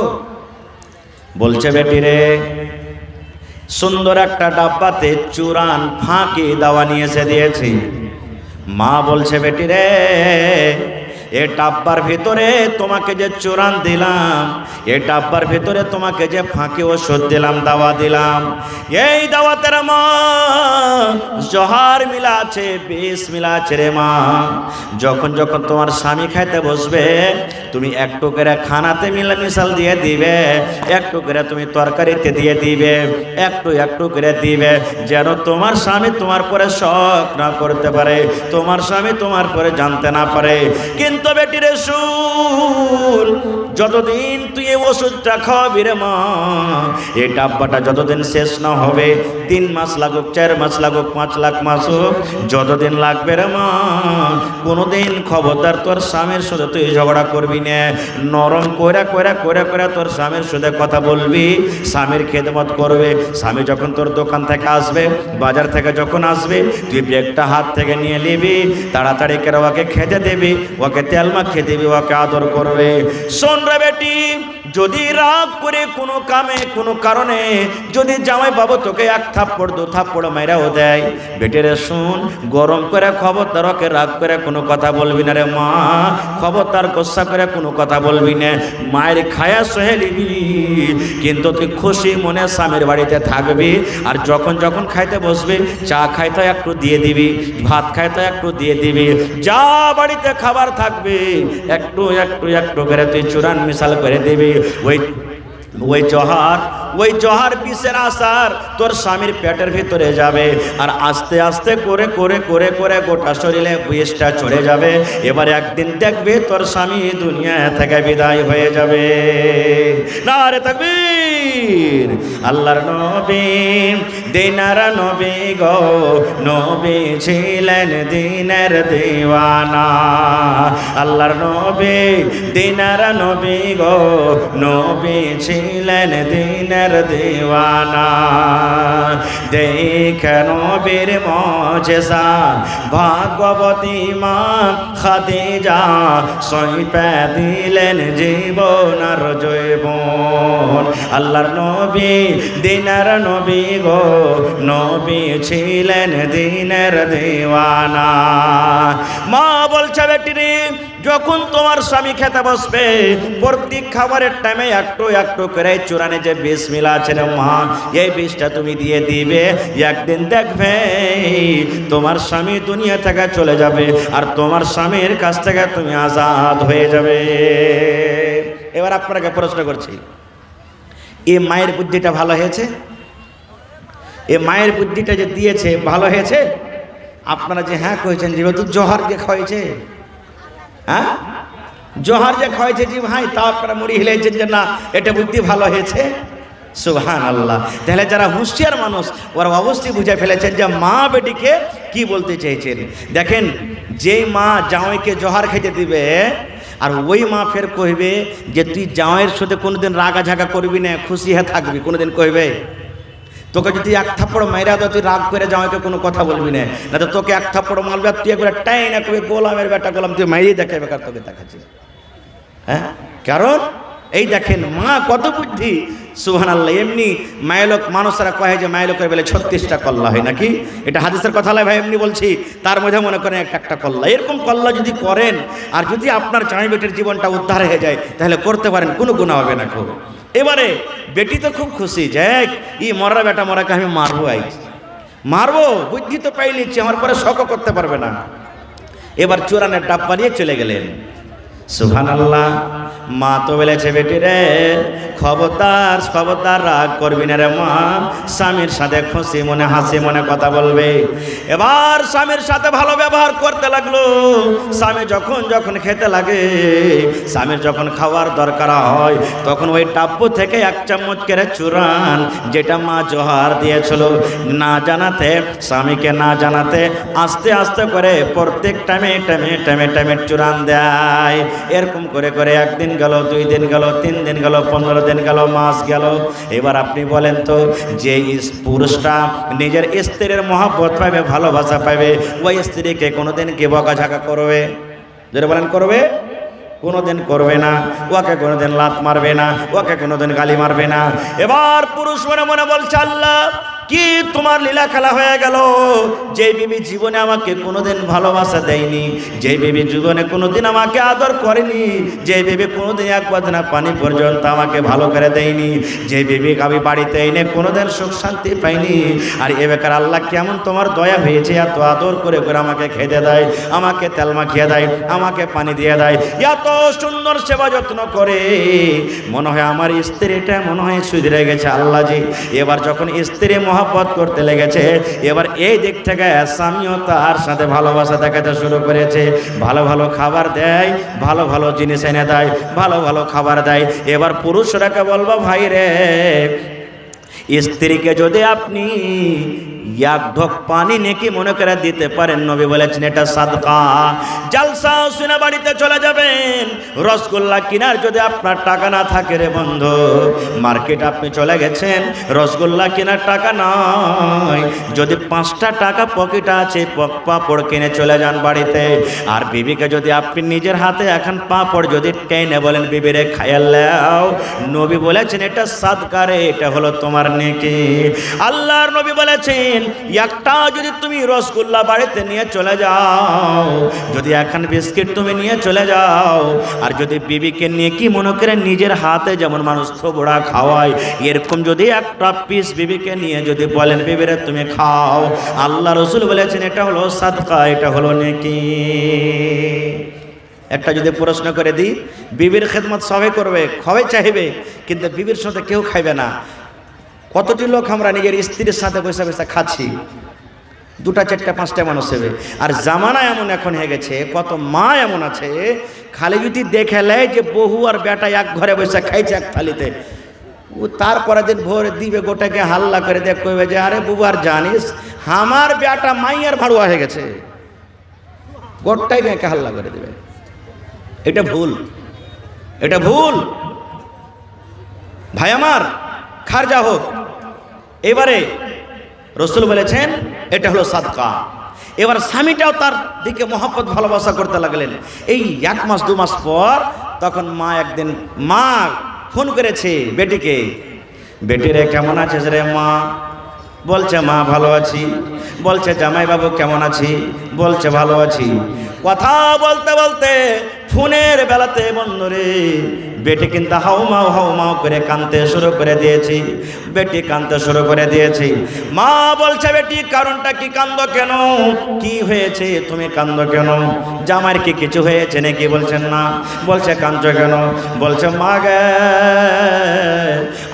বলছে বেটি রে, সুন্দর একটা ডাব্বাতে চুরান ফাঁকি দাওয়া নিয়ে এসে দিয়েছি। মা বলছে বেটি রে, এ ডাব্বার ভিতরে তোমাকে যে চোরান দিলাম, এ ডাব্বার ভিতরে তোমাকে যে ফাঁকি ওষুধ দিলাম, দাওয়া দিলাম, এই দাওয়াতের মা জহার মিলা আছে, বিষ মিলা আছে রে মা। যখন যখন তোমার স্বামী খাইতে বসবে, তুমি একটু করে খানাতে মিশাল দিয়ে দিবে, একটু করে তুমি তরকারিতে দিয়ে দিবে, একটু একটু করে দিবে, যেন তোমার স্বামী তোমার পরে শক না করতে পারে, তোমার স্বামী তোমার পরে জানতে না পারে। কিন্তু বেটি রে শুন, যতদিন তুই এই ওষুধটা খাওয়াবি রে মা, এই ডাব্বাটা যতদিন শেষ না হবে, 3 মাস লাগুক, 4 মাস লাগুক, 5 লাখ মাস হোক, যতদিন লাগবে রে মা, কোনোদিন খবরদার তোর স্বামীর সাথে তুই ঝগড়া করবি না। নরম করে করে করে করে তোর স্বামীর সাথে কথা বলবি, স্বামীর খেদমত করবে। স্বামী যখন তোর দোকান থেকে আসবে, বাজার থেকে যখন আসবে, তুই ব্যাগটা হাত থেকে নিয়ে নিবি, তাড়াতাড়ি করে ওকে খেতে দিবি, ওকে তেল মাখিয়ে দিবি, ওকে আদর করবে। শোন রে বেটি, যদি রাগ করে কোনো কামে কোনো কারণে যদি জামাই বাবু তোকে 1 থাপ্পড় 2 থাপ্পড় মাইরাও দেয়, বেটেরে শুন, গরম করে খবরদার ওকে রাগ করে কোনো কথা বলবি না রে মা, খবরদার গোসা করে কোনো কথা বলবি না। মায়ের খায়া সহে নিবি, কিন্তু তুই খুশি মনে স্বামীর বাড়িতে থাকবি। আর যখন যখন খাইতে বসবি, চা খাইতে একটু দিয়ে দিবি, ভাত খাইতে একটু দিয়ে দিবি, যা বাড়িতে খাবার থাকবে একটু একটু একটু করে তুই চূড়ান মিশাল করে দিবি। ওই জহার বিষের আসার তোর স্বামীর পেটের ভিতরে যাবে, আর আস্তে আস্তে করে করে করে করে গোটা শরীরে বিষটা চড়ে যাবে। এবার একদিন দেখবে তোর স্বামী দুনিয়া থেকে বিদায় হয়ে যাবে। নারে তাকবীর। আল্লাহর নবী দিনার নবী গো, নবী ছিলেন দিনের দিওয়ানা। আল্লাহর নবী দিনার নবী গো, নবী ছিলেন দিনের দিওয়ানা। দেখে নবীর মুজিজা, ভাগবতী মা খাদিজা সইপে দিলেন জীবন আর জৈবন। আল্লাহর নবী দিনের নবী গো, নবী ছিলেন দিনের দিওয়ানা। মা বলছে বেটিরে, যখন তোমার স্বামী খেতে বসবে, প্রত্যেক খাবারের টাইমে একটু একটু করে চূড়ানে যে বিষ মিলা আছে রে মা, এই বিষটা তুমি দিয়ে দিবে। একদিন দেখবে তোমার স্বামী দুনিয়া থেকে চলে যাবে, আর তোমার স্বামীর কাছ থেকে তুমি আজাদ হয়ে যাবে। এবার আপনাকে প্রশ্ন করছি, এই মায়ের বুদ্ধিটা ভালো হয়েছে? এই মায়ের বুদ্ধিটা যে দিয়েছে ভালো হয়েছে? আপনারা যে হ্যাঁ কয়েছেন, যেহেতু জোহর যে খাওয়াইছে, হ্যাঁ জোহর যে খাওয়াইছে জি ভাই, তা আপনারা মুড়ি হিলাইছেন যে না এটা বুদ্ধি ভালো হয়েছে। সুবহানাল্লাহ। তাহলে যারা হুঁশিয়ার মানুষ ওরা অবশ্যই বুঝে ফেলেছেন যে মা বেটিকে কি বলতে চেয়েছেন। দেখেন, যেই মা জামাইকে জোহর খেতে দিবে, আর ওই মা ফের কইবে যে তুই জামাইয়ের সাথে কোনোদিন রাগা ঝাগা করবি না, খুশি হয়ে থাকবি, কোনোদিন কইবে? তোকে যদি 1 থাপ্পড় মাইরা দাও, তুই রাগ করে জামাইকে কোনো কথা বলবি না, না তো তোকে 1 থাপ্পড় মারবে, তুই একবার টাই না কবি গোলামের বেটা গোলাম, তুই মাইরেই দেখাবে, কার তোকে দেখাচ্ছিস। হ্যাঁ, কারণ এই দেখেন মা কত বুদ্ধি। সুবহানাল্লাহ। এমনি মায়লোক মানুষরা কয়ে যে মায়লোকের বেলে 36টা কল্লা হয় নাকি, এটা হাদিসের কথা নয় ভাই, এমনি বলছি। তার মধ্যে মনে করেন একটা কল্লা, এরকম কল্লা যদি করেন, আর যদি আপনার জামাই বেটির জীবনটা উদ্ধার হয়ে যায়, তাহলে করতে পারেন, কোনো গুনাহ হবে না খুব। এবারে বেটি তো খুব খুশি, যাক ই মরা বেটা মরাকে আমি মারবো, মারবো, বুদ্ধি তো পাই নিচ্ছি, আমার পরে শকও করতে পারবে না। এবার চূড়ানের ডাব্বা নিয়ে চলে গেলেন। সুবহানাল্লাহ। মা তো বলেছে বেটি রে, খবরদার খবরদার রাগ করবি না রে মা, স্বামীর সাথে খুশি মনে হাসি মনে কথা বলবে। এবার স্বামীর সাথে ভালো ব্যবহার করতে লাগলো। স্বামী যখন যখন খেতে লাগে, স্বামীর যখন খাওয়ার দরকার হয়, তখন ওই টাব্বু থেকে 1 চামচ করে চূড়ান, যেটা মা জোহার দিয়েছিল, না জানাতে, স্বামীকে না জানাতে আস্তে আস্তে করে প্রত্যেক টাইমে টাইমে টাইমে টাইমে চূড়ান দেয়। এরকম করে করে 1 দিন গেল, 2 দিন গেল, 3 দিন গেল, 15 দিন গেল, মাস গেল। এবার আপনি বলেন তো, যে পুরুষটা নিজের স্ত্রীর মহব্বত পাবে, ভালোবাসা পাবে, ওই স্ত্রীকে কোনোদিন কি বকাঝকা করবে? যেটা বলেন করবে? কোনোদিন করবে না। ওকে কোনোদিন লাত মারবে না, ওকে কোনোদিন গালি মারবে না। এবার পুরুষ মনে মনে বলছে, আল্লাহ কি তোমার লীলা খেলা হয়ে গেল? যে বিবি জীবনে আমাকে কোনোদিন ভালোবাসা দেয়নি, যে বিবি জীবনে কোনোদিন আমাকে আদর করেনি, যে বিবি কোনোদিন এক বাদনা পানি পর্যন্ত আমাকে ভালো করে দেয়নি, যে বিবি আমি বাড়িতে এনে কোনোদিন সুখ শান্তি পাইনি, আর এ বেকার আল্লাহ কেমন তোমার দয়া হয়েছে, এত আদর করে করে আমাকে খেতে দেয়, আমাকে তেল মাখিয়ে দেয়, আমাকে পানি দিয়ে দেয়, এত সুন্দর সেবা যত্ন করে। মনে হয় আমার স্ত্রীটা মনে হয় সুধরে গেছে আল্লাহ জি। এবার যখন স্ত্রী মহব্বত করতে লেগেছে, এবার এই দিক থেকে স্বামীও তার সাথে ভালোবাসা দেখাতে শুরু করেছে। ভালো ভালো খাবার দেয়, ভালো ভালো জিনিস এনে দেয়, ভালো ভালো খাবার দেয়। এবার পুরুষরাকে বলবো, ভাই রে, স্ত্রীকে যদি আপনি এক ঢোক পানি নেকি মনে করে দিতে পারেন, নবী বলেছেন এটা সাদকা। জালসা শুনে বাড়িতে চলে যাবেন, রসগোল্লা কেনার যদি আপনার টাকা না থাকে রে বন্ধু, মার্কেট আপনি চলে গেছেন, রসগোল্লা কেনার টাকা নয়, যদি 5টা টাকা পকেটে আছে, পাঁপড় কিনে চলে যান বাড়িতে। আর বিবিকে যদি আপনি নিজের হাতে এখন পাঁপড় যদি টেনে বলেন, বিবিরে খাইয়াল্লাও, নবী বলেছেন এটা সাদকা রে, এটা হলো তোমার নেকি। আল্লাহর নবী বলেছেন একটা যদি তুমি রসগোল্লা বাড়িতে নিয়ে চলে যাও, যদি এখন বিস্কিট তুমি নিয়ে চলে যাও, আর যদি বিবিকে নিয়ে কি মনে করে নিজের হাতে যেমন মানুষ থোবড়া খাওয়ায়, এরকম যদি একটা পিস বিবিকে নিয়ে যদি বলেন, বিবিরে তুমি খাও, আল্লাহ রসুল বলেছেন এটা হলো সাদকা, এটা হলো নেকি। একটা যদি প্রশ্ন করে দিই, বিবির খেদমত সবাই করবে, সবাই চাইবে, কিন্তু বিবির সাথে কেউ খাইবে না। কতটি লোক আমরা নিজের স্ত্রীর সাথে বসে বসে খাচ্ছি, 2টা 4টা 5টা মানুষ হবে। আর জামানা এমন এখন হয়ে গেছে, কত মা এমন আছে খালি যদি দেখে নেয় যে বহু আর বেটা এক ঘরে বসে খাইছে এক থালিতে, ও তারপরে দিন ভোরে দিবে গোটাকে হাল্লা করে দেখ কইবে যে আরে বুবু আর জানিস আমার বেটা মাইয়ার ভাড়ুয়া হয়ে গেছে, গোটাই মেয়েকে হাল্লা করে দেবে। এটা ভুল, এটা ভুল ভাই আমার, খারজা হোক। এবারে রসুল বলেছেন এটা হলো সাদকা। এবার স্বামীটাও তার দিকে মহব্বত ভালোবাসা করতে লাগলেন। এই 1 মাস 2 মাস পর তখন মা একদিন মা ফোন করেছে বেটিকে, বেটিরে কেমন আছিস রে মা? বলছে মা ভালো আছি। বলছে জামাইবাবু কেমন আছি? বলছে ভালো আছি। কথা বলতে বলতে ফোনের বেলাতে বন্ধুরে বেটি কিন্তু হাউমাউ করে কাঁদতে শুরু করে দিয়েছি। বেটি কাঁদতে শুরু করে দিয়েছি। মা বলছে বেটি কারণটা কি, কান্দো কেন, কি হয়েছে তুমি কান্দো কেন? জামাইয়ের কি কিছু হয়েছে নাকি? বলছেন না। বলছে কাঁদছো কেন? বলছে মা গে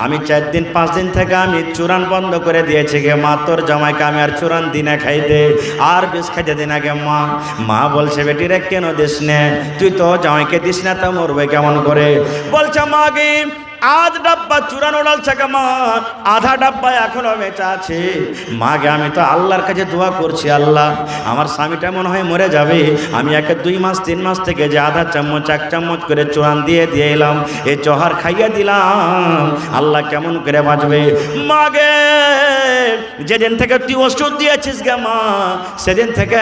আমি 4 দিন 5 দিন থেকে আমি চুরান বন্ধ করে দিয়েছি গে মা, তোর জামাইকে আমি আর চুরান দিনে খাইতে আর বেশ খাইতে দিন আগে মা। মা বলছে বেটি রে কেন দিস না, তুই তো জামাইকে দিস না তা মরবে কেমন করে? বলছে মা গে আধ ডাব্বা চুরানো ডালছে গে মা, আধা ডাব্বা এখনো বেঁচে আছে। মা গে আমি তো আল্লাহর কাছে দোয়া করছি, আল্লাহ আমার স্বামীটা মনে হয় মরে যাবে, আমি একে 2 মাস 3 মাস থেকে যে আধা চামচ 1 চামচ করে চুরান দিয়ে এলাম, এই জহার খাইয়ে দিলাম, আল্লাহ কেমন করে বাঁচবে? মা গে যেদিন থেকে তুই ওষুধ দিয়েছিস গে মা, সেদিন থেকে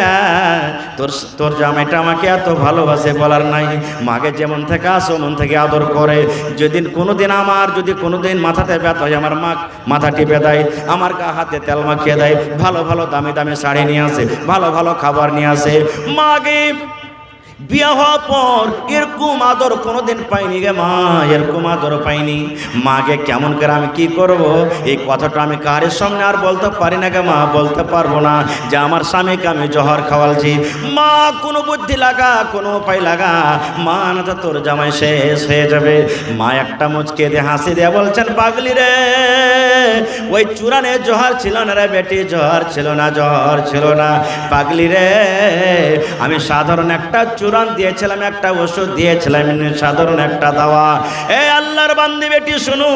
তোর জামাইটা আমাকে এত ভালোবাসে বলার নাই। মাকে যেমন থেকে আসো মন থেকে আদর করে। যেদিন কোনোদিন আমার যদি কোনোদিন মাথাতে ব্যথা হয়, আমার মা মাথা টিপে দেয়, আমার গা হাতে তেল মাখিয়ে দেয়, ভালো ভালো দামি দামি শাড়ি নিয়ে আসে, ভালো ভালো খাবার নিয়ে আসে। মাকে বিয়া হওয়ার পর এরকম আদর কোনোদিন পাইনি গে মা, এরকম আদর পাইনি। মাকে কেমন করে আমি কি করব, এই কথাটা আমি কারের সামনে আর বলতে পারি না গে মা, বলতে পারবো না যে আমার স্বামীকে আমি জহর খাওয়ালছি। মা কোনো বুদ্ধি লাগা, কোনো উপায় লাগা, মা না তো তোর জামাই শেষ হয়ে যাবে। মা একটা মুচকে দিয়ে হাসি দিয়ে বলছেন পাগলি রে, ওই চূড়ানে জহর ছিল না রে বেটি, জহর ছিল না, জহর ছিল না পাগলি রে। আমি সাধারণ একটা চূড়ান দিয়েছিলাম, একটা ওষুধ দিয়েছিলাম, সাধারণ একটা দাওয়া। এই আল্লাহর বান্দি বেটি শুনু,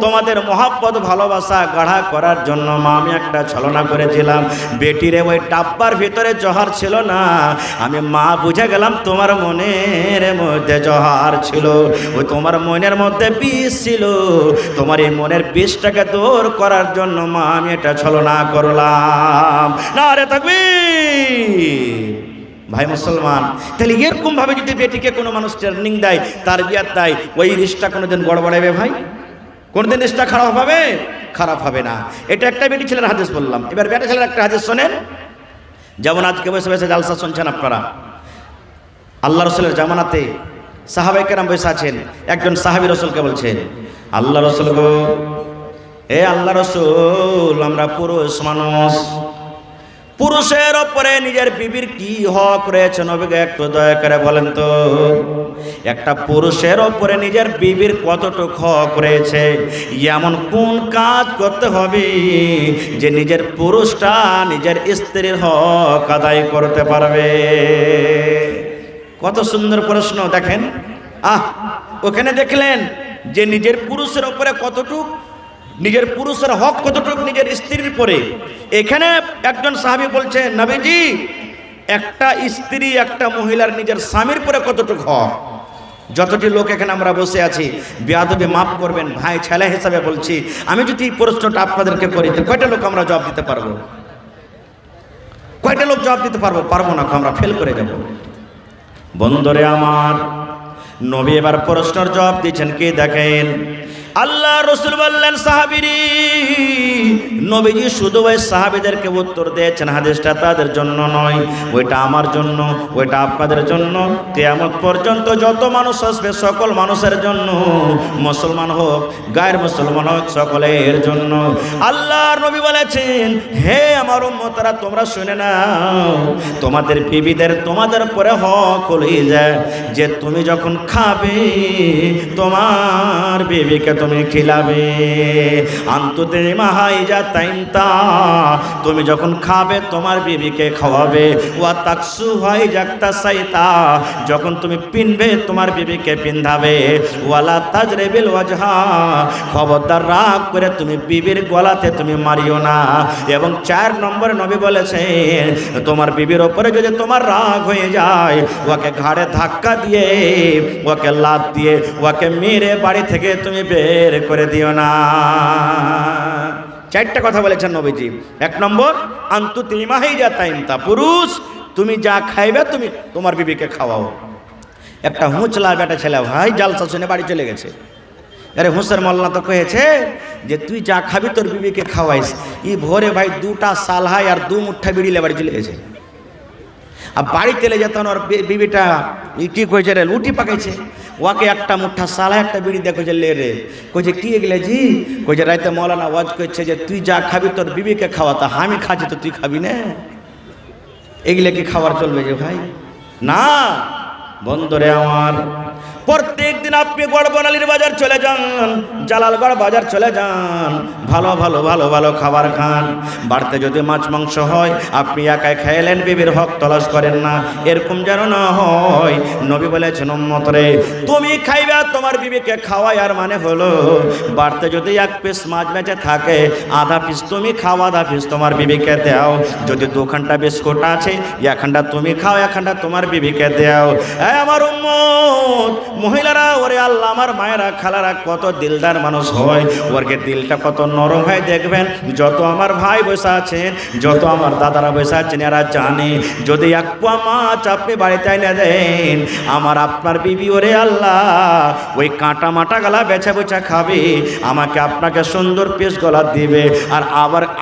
তোমাদের মহব্বত ভালোবাসা গাঢ়া করার জন্য মা আমি একটা ছলনা করেছিলাম। বেটিরে ওই ডাব্বার ভিতরে জহর ছিল না, আমি মা বুঝে গেলাম তোমার মনের মধ্যে জহর ছিল, ওই তোমার মনের মধ্যে বিষ ছিল। তোমার এই মনের বিষটাকে দূর করার জন্য মা আমি এটা ছলনা করলাম। নারে তাকবীর। ভাই মুসলমান, তাহলে এরকম ভাবে যদি বেটিকে কোনো মানুষ ট্রেনিং দেয়, তার বিয়ার দেয়, ওই রিস্কটা কোনোদিন গড়বড়াবে ভাই? কোনোদিন রিস্কটা খারাপ হবে? খারাপ হবে না। এটা একটা বেটি ছেলের হাদিস বললাম। এবার বেটা ছেলের একটা হাদিস শোনেন। যেমন আজকে বসে বসে জালসা শুনছেন আপনারা, আল্লাহ রসুলের জামানাতে সাহাবায়ে কেরাম বসে আছেন। একজন সাহাবী রসুলকে বলছেন, আল্লাহ রসুল গো, এ আল্লাহ রসুল, আমরা পুরুষ মানুষ, পুরুষের ওপরে নিজের বিবির কি হক রয়েছে নবীকে একটু দয়া করে বলেন তো। একটা পুরুষের ওপরে নিজের বিবির কতটুকু হক রয়েছে, এমন কোন কাজ করতে হবে যে নিজের পুরুষটা নিজের স্ত্রীর হক আদায় করতে পারবে? কত সুন্দর প্রশ্ন দেখেন। ওখানে দেখলেন যে নিজের পুরুষের ওপরে কতটুক, নিজের পুরুষের হক কতটুক নিজের স্ত্রীর পরে। এখানে একজন সাহাবী বলছে, নবীজি, একটা স্ত্রী, একটা মহিলার নিজের স্বামীর পরে কতটুক হক। যতটি লোক এখানে আমরা বসে আছি, বেয়াদবি মাফ করবেন, ভাই ছেলে হিসাবে বলছি, আমি যদি এই প্রশ্নটা আপনাদেরকে করি তো কয়টা লোক আমরা জবাব দিতে পারবো? কয়টা লোক জবাব দিতে পারবো? পারবো না, আমরা ফেল করে যাব। বন্ধুরে আমার, নবী এবার প্রশ্নের জবাব দিচ্ছেন কি দেখেন। আল্লাহ রসুল বললেন, সাহাবীরি, নবীজি শুধু ওই সাহাবীদেরকে উত্তর দিয়েছেন, হাদিসটা তাদের জন্য নয়, ওইটা আমার জন্য, ওইটা আপনাদের জন্য, কিয়ামত পর্যন্ত যত মানুষ আসবে সকল মানুষের জন্য, মুসলমান হোক গায়ের মুসলমান হোক সকলের জন্য। আল্লাহর নবী বলেছেন, হে আমার উম্মতরা, তোমরা শুনে নাও, তোমাদের বিবিদের তোমাদের পরে হক হলেই যায় যে তুমি যখন খাবে তোমার বিবিকে তুমি খিলাবে। আন্তুতে মাহাই যা তাইনতা, তুমি যখন খাবে তোমার বিবিকে খাওয়াবে। ওয়া তাকসু হয় জাক্তা সাইতা, যখন তুমি পিনবে তোমার বিবিকে পিন্ধাবে। ওয়ালা তাজরিবিল ওয়াজহা, খবরদার রাগ করে তুমি বিবির গলাতে তুমি মারিও না। এবং 4 নম্বরে নবী বলেছেন, তোমার বিবির ওপরে যদি তোমার রাগ হয়ে যায়, ওকে ঘাড়ে ধাক্কা দিয়ে, ওকে লাত দিয়ে, ওকে মেরে বাড়ি থেকে তুমি বের করে দিও না। 4টা কথা বলেছেন নবীজি। 1 নম্বর, আন্তু তিমাহি যা তাইনতা, পুরুষ তুমি যা খাইবে তুমি তোমার বিবিকে খাওয়াও। একটা হুঁচলা বেটা ছেলে ভাই জালসা শুনে বাড়ি চলে গেছে। আরে হুঁসের মোল্লা তো কয়েছে যে তুই যা খাবি তোর বিবিকে খাওয়াইস। ই ভোরে ভাই 2টা সালহাই আর 2 মুঠা বিড়িলে বাড়ি চলে গেছে। আর বাড়ি চলে যেত ওর বিবিটা কি কইছে রে, লুটি পাকাইছে। ওকে একটা মুঠা সালা একটা বিড়ি দেখো যে লে রে, কইছে কি এগুলো জি? কইছে রাইতে মৌলানা ওয়াজ করছে যে তুই যা খাবি তোর বিবিকে খাওয়াতা, আমি খাচ্ছি তো তুই খাবি না। এগুলো কি খাবার চলবে যে ভাই? না বন্ধুরে আমার, প্রত্যেক দিন আপনি গড়বনালির বাজার চলে যান, জালালগড় বাজার চলে যান, ভালো ভালো ভালো ভালো খাবার খান। বাড়িতে যদি মাছ মাংস হয় আপনি একাই খাইলেন, বিবির হক তলাশ করেন না, এরকম যেন না হয়। নবী বলেছেন, উম্মত রে, তুমি খাইবে তোমার বিবিকে খাওয়াই, আর মানে হলো বাড়িতে যদি 1 পিস মাছ বেঁচে থাকে, আধা পিস তুমি খাও, আধা পিস তোমার বিবিকে দাও। যদি 2 খান্ডা বিস্কুট আছে, 1 খান্ডা তুমি খাও, 1 খান্ডা তোমার বিবিকে দাও। আমার উম্মত মহিলারা, ওরে আল্লাহ, আমার মায়েরা খালারা কত দিলদার মানুষ হয়, ওরকে দিলটা কত নরম হয় দেখবেন। যত আমার ভাই বসে আছেন, যত আমার দাদারা বসে আছেন, এরা জানে যদি 1 পোয়া মাছ আপনি বাড়িতে এনে দেন, আমার আপনার বিবি ওরে আল্লাহ ওই কাঁটা মাটা গলা বেছা বেছা খাবে, আমাকে আপনাকে সুন্দর পিস গলা দিবে, আর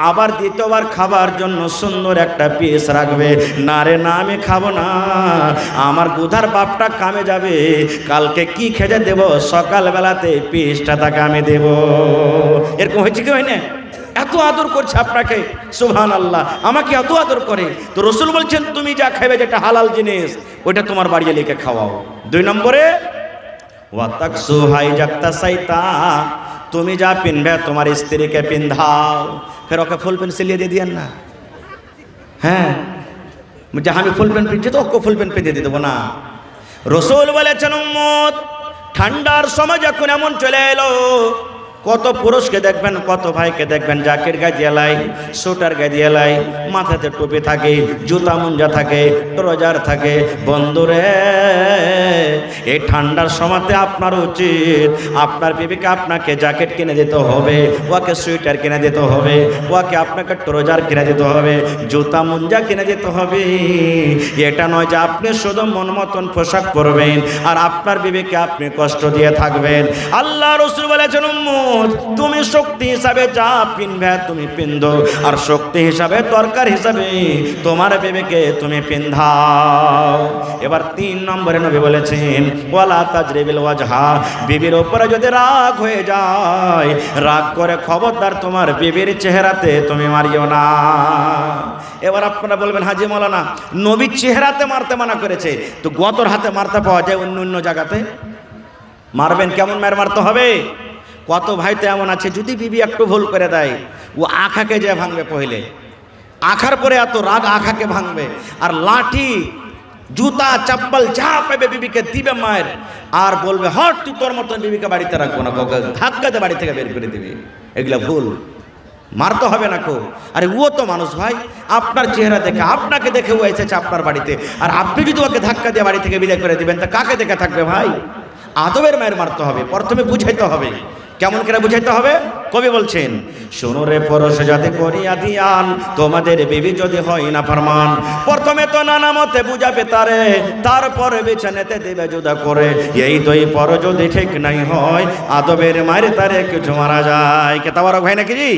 আবার দ্বিতীয়বার খাবার জন্য সুন্দর একটা পিস রাখবে। না রে না, আমি খাবো না, আমার গুধার বাপটা কামে যাবে, কালকে কি খেতে দেব, সকালবেলাতে পিসটা তাকে আমি দেব। এরকম হয়েছে কি হয় না? এত আদর করছে আপনাকে, সুবহানাল্লাহ, আমাকে এত আদর করে। তো রসুল বলছেন, তুমি যা খাইবে যেটা হালাল জিনিস, ওইটা তোমার বাড়িতে লিখে খাওয়াও। 2 নম্বরে, ওয়াতাকসু হাই জাক্তা সাইতা, তুমি যা পিনবে তোমার স্ত্রীকে পিন্ধাও। ফের ওকে ফুল প্যান্ট সিলিয়ে দিয়ে দিয়েন না। হ্যাঁ, যে আমি ফুল প্যান্ট পিনছি তো ওকে ফুল প্যান্ট পিঁধে দিয়ে দেবো না। রসুল বলেছেন, উম্মত ঠান্ডার সময় যখন এমন চলে এলো, কত পুরুষকে দেখবেন, কত ভাইকে দেখবেন, জ্যাকেট গায়ে দিয়ে লাই, সোয়েটার গায়ে দিয়ে লাই, মাথাতে টুপি থাকে, জুতা মুঞ্জা থাকে, ট্রাউজার থাকে। বন্ধুরে, এই ঠান্ডার সময়তে আপনার উচিত আপনার বিবিকে আপনাকে জ্যাকেট কিনে দিতে হবে, ওকে সোয়েটার কিনে দিতে হবে, ওকে আপনাকে ট্রাউজার কিনে দিতে হবে, জুতা মুঞ্জা কিনে দিতে হবে। এটা নয় যে আপনি শুধু মন মতন পোশাক পরবেন আর আপনার বিবিকে আপনি কষ্ট দিয়ে থাকবেন। আল্লাহ রসুল বলেছেন, উম্মত কুত, তুমি শক্তি হিসাবে যা পিনবে তুমি পিন্ধো, আর শক্তি হিসাবে দরকার হিসাবে তোমার বিবিকে তুমি পিন্ধাও। এবার 3 নম্বরে নবী বলেছেন ওয়ালা তাজরিবিল ওয়াজহা, বিবির উপরে যদি রাগ হয়ে যায়, রাগ করে খবরদার তোমার বিবির চেহারাতে তুমি মারিও না। এবার আপনারা বলবেন হাজি মাওলানা, নবীর চেহারাতে মারতে মানা করেছে, তো গতর হাতে মারতে পাওয়া যায় অন্য অন্য জায়গাতে, মারবেন কেমন মার মারতে হবে? কত ভাই তো এমন আছে যদি বিবি একটু ভুল করে দেয় ও আখাকে যে ভাঙবে, পहिले আখার পরে এত রাগ আখাকে ভাঙবে, আর লাঠি জুতা চাপ্পল যা পাবে বিবিকে দিবে মায়ের, আর বলবে হট তুই তোর মতন বিবিকে বাড়িতে রাখবো না, ধাক্কাতে বাড়ি থেকে বের করে দিবি। এগুলা ভুল, মারতে হবে না কো। আরে ও তো মানুষ ভাই, আপনার চেহারা দেখে আপনাকে দেখে ও এসেছে আপনার বাড়িতে, আর আপনি যদি ওকে ধাক্কা দিয়ে বাড়ি থেকে বিদায় করে দিবেন তা কাকে দেখে থাকবে ভাই? আদবের মায়ের মারতে হবে, প্রথমে বুঝাইতে হবে। কেমন করে বুঝাইতে হবে? কবি বলছেন শোনো রে পরশ যাতে করিয়া দিয়ান, তোমাদের বিবি যদি হয় না ফরমান, প্রথমে তো নানা মতে বুঝাবে তারে, তারপরে বিছানেতে দেবে জুদা করে, এই দুই পর যদি ঠিক নাই হয়, আদবের মায়ের তারে কিছু মারা যায়। কে তাবারক ভাই নাকি জি?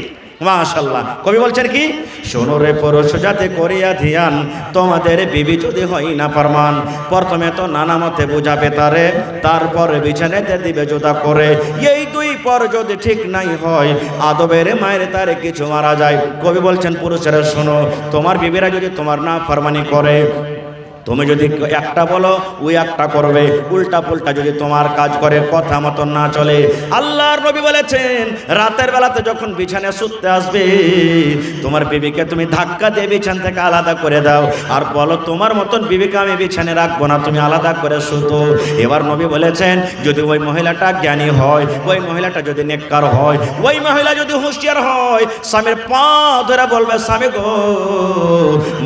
মাশাআল্লাহ। কবি বলছেন কি, শোনো রে পরশ যাতে করিয়া ধিয়ান, তোমাদের বিবি যদি হয় না ফরমান, প্রথমে তো নানা মতে বুঝাবে তারে, তারপরে বিছানাতে দিবে জুদা করে, এই দুই পর যদি ঠিক নাই হয়, আদবের মায়ের তারে কিছু মারা যায়। কবি বলছেন পুরুষেরা শোনো, তোমার বিবিরা যদি তোমার না ফরমানি করে, তুমি যদি একটা বলো ওই একটা করবে, উল্টা পুল্টা যদি তোমার কাজ করে, কথা মতন না চলে, আল্লাহর নবী বলেছেন রাতের বেলাতে যখন বিছানায় শুতে আসবে, তোমার বিবিকে তুমি ধাক্কা দিয়ে বিছান থেকে আলাদা করে দাও, আর বলো তোমার মতন বিবিকে আমি বিছানে রাখবো না, তুমি আলাদা করে শুতো। এবার নবী বলেছেন যদি ওই মহিলাটা জ্ঞানী হয়, ওই মহিলাটা যদি নেককার হয়, ওই মহিলা যদি হুঁশিয়ার হয়, স্বামীর পা ধরে বলবে স্বামী গো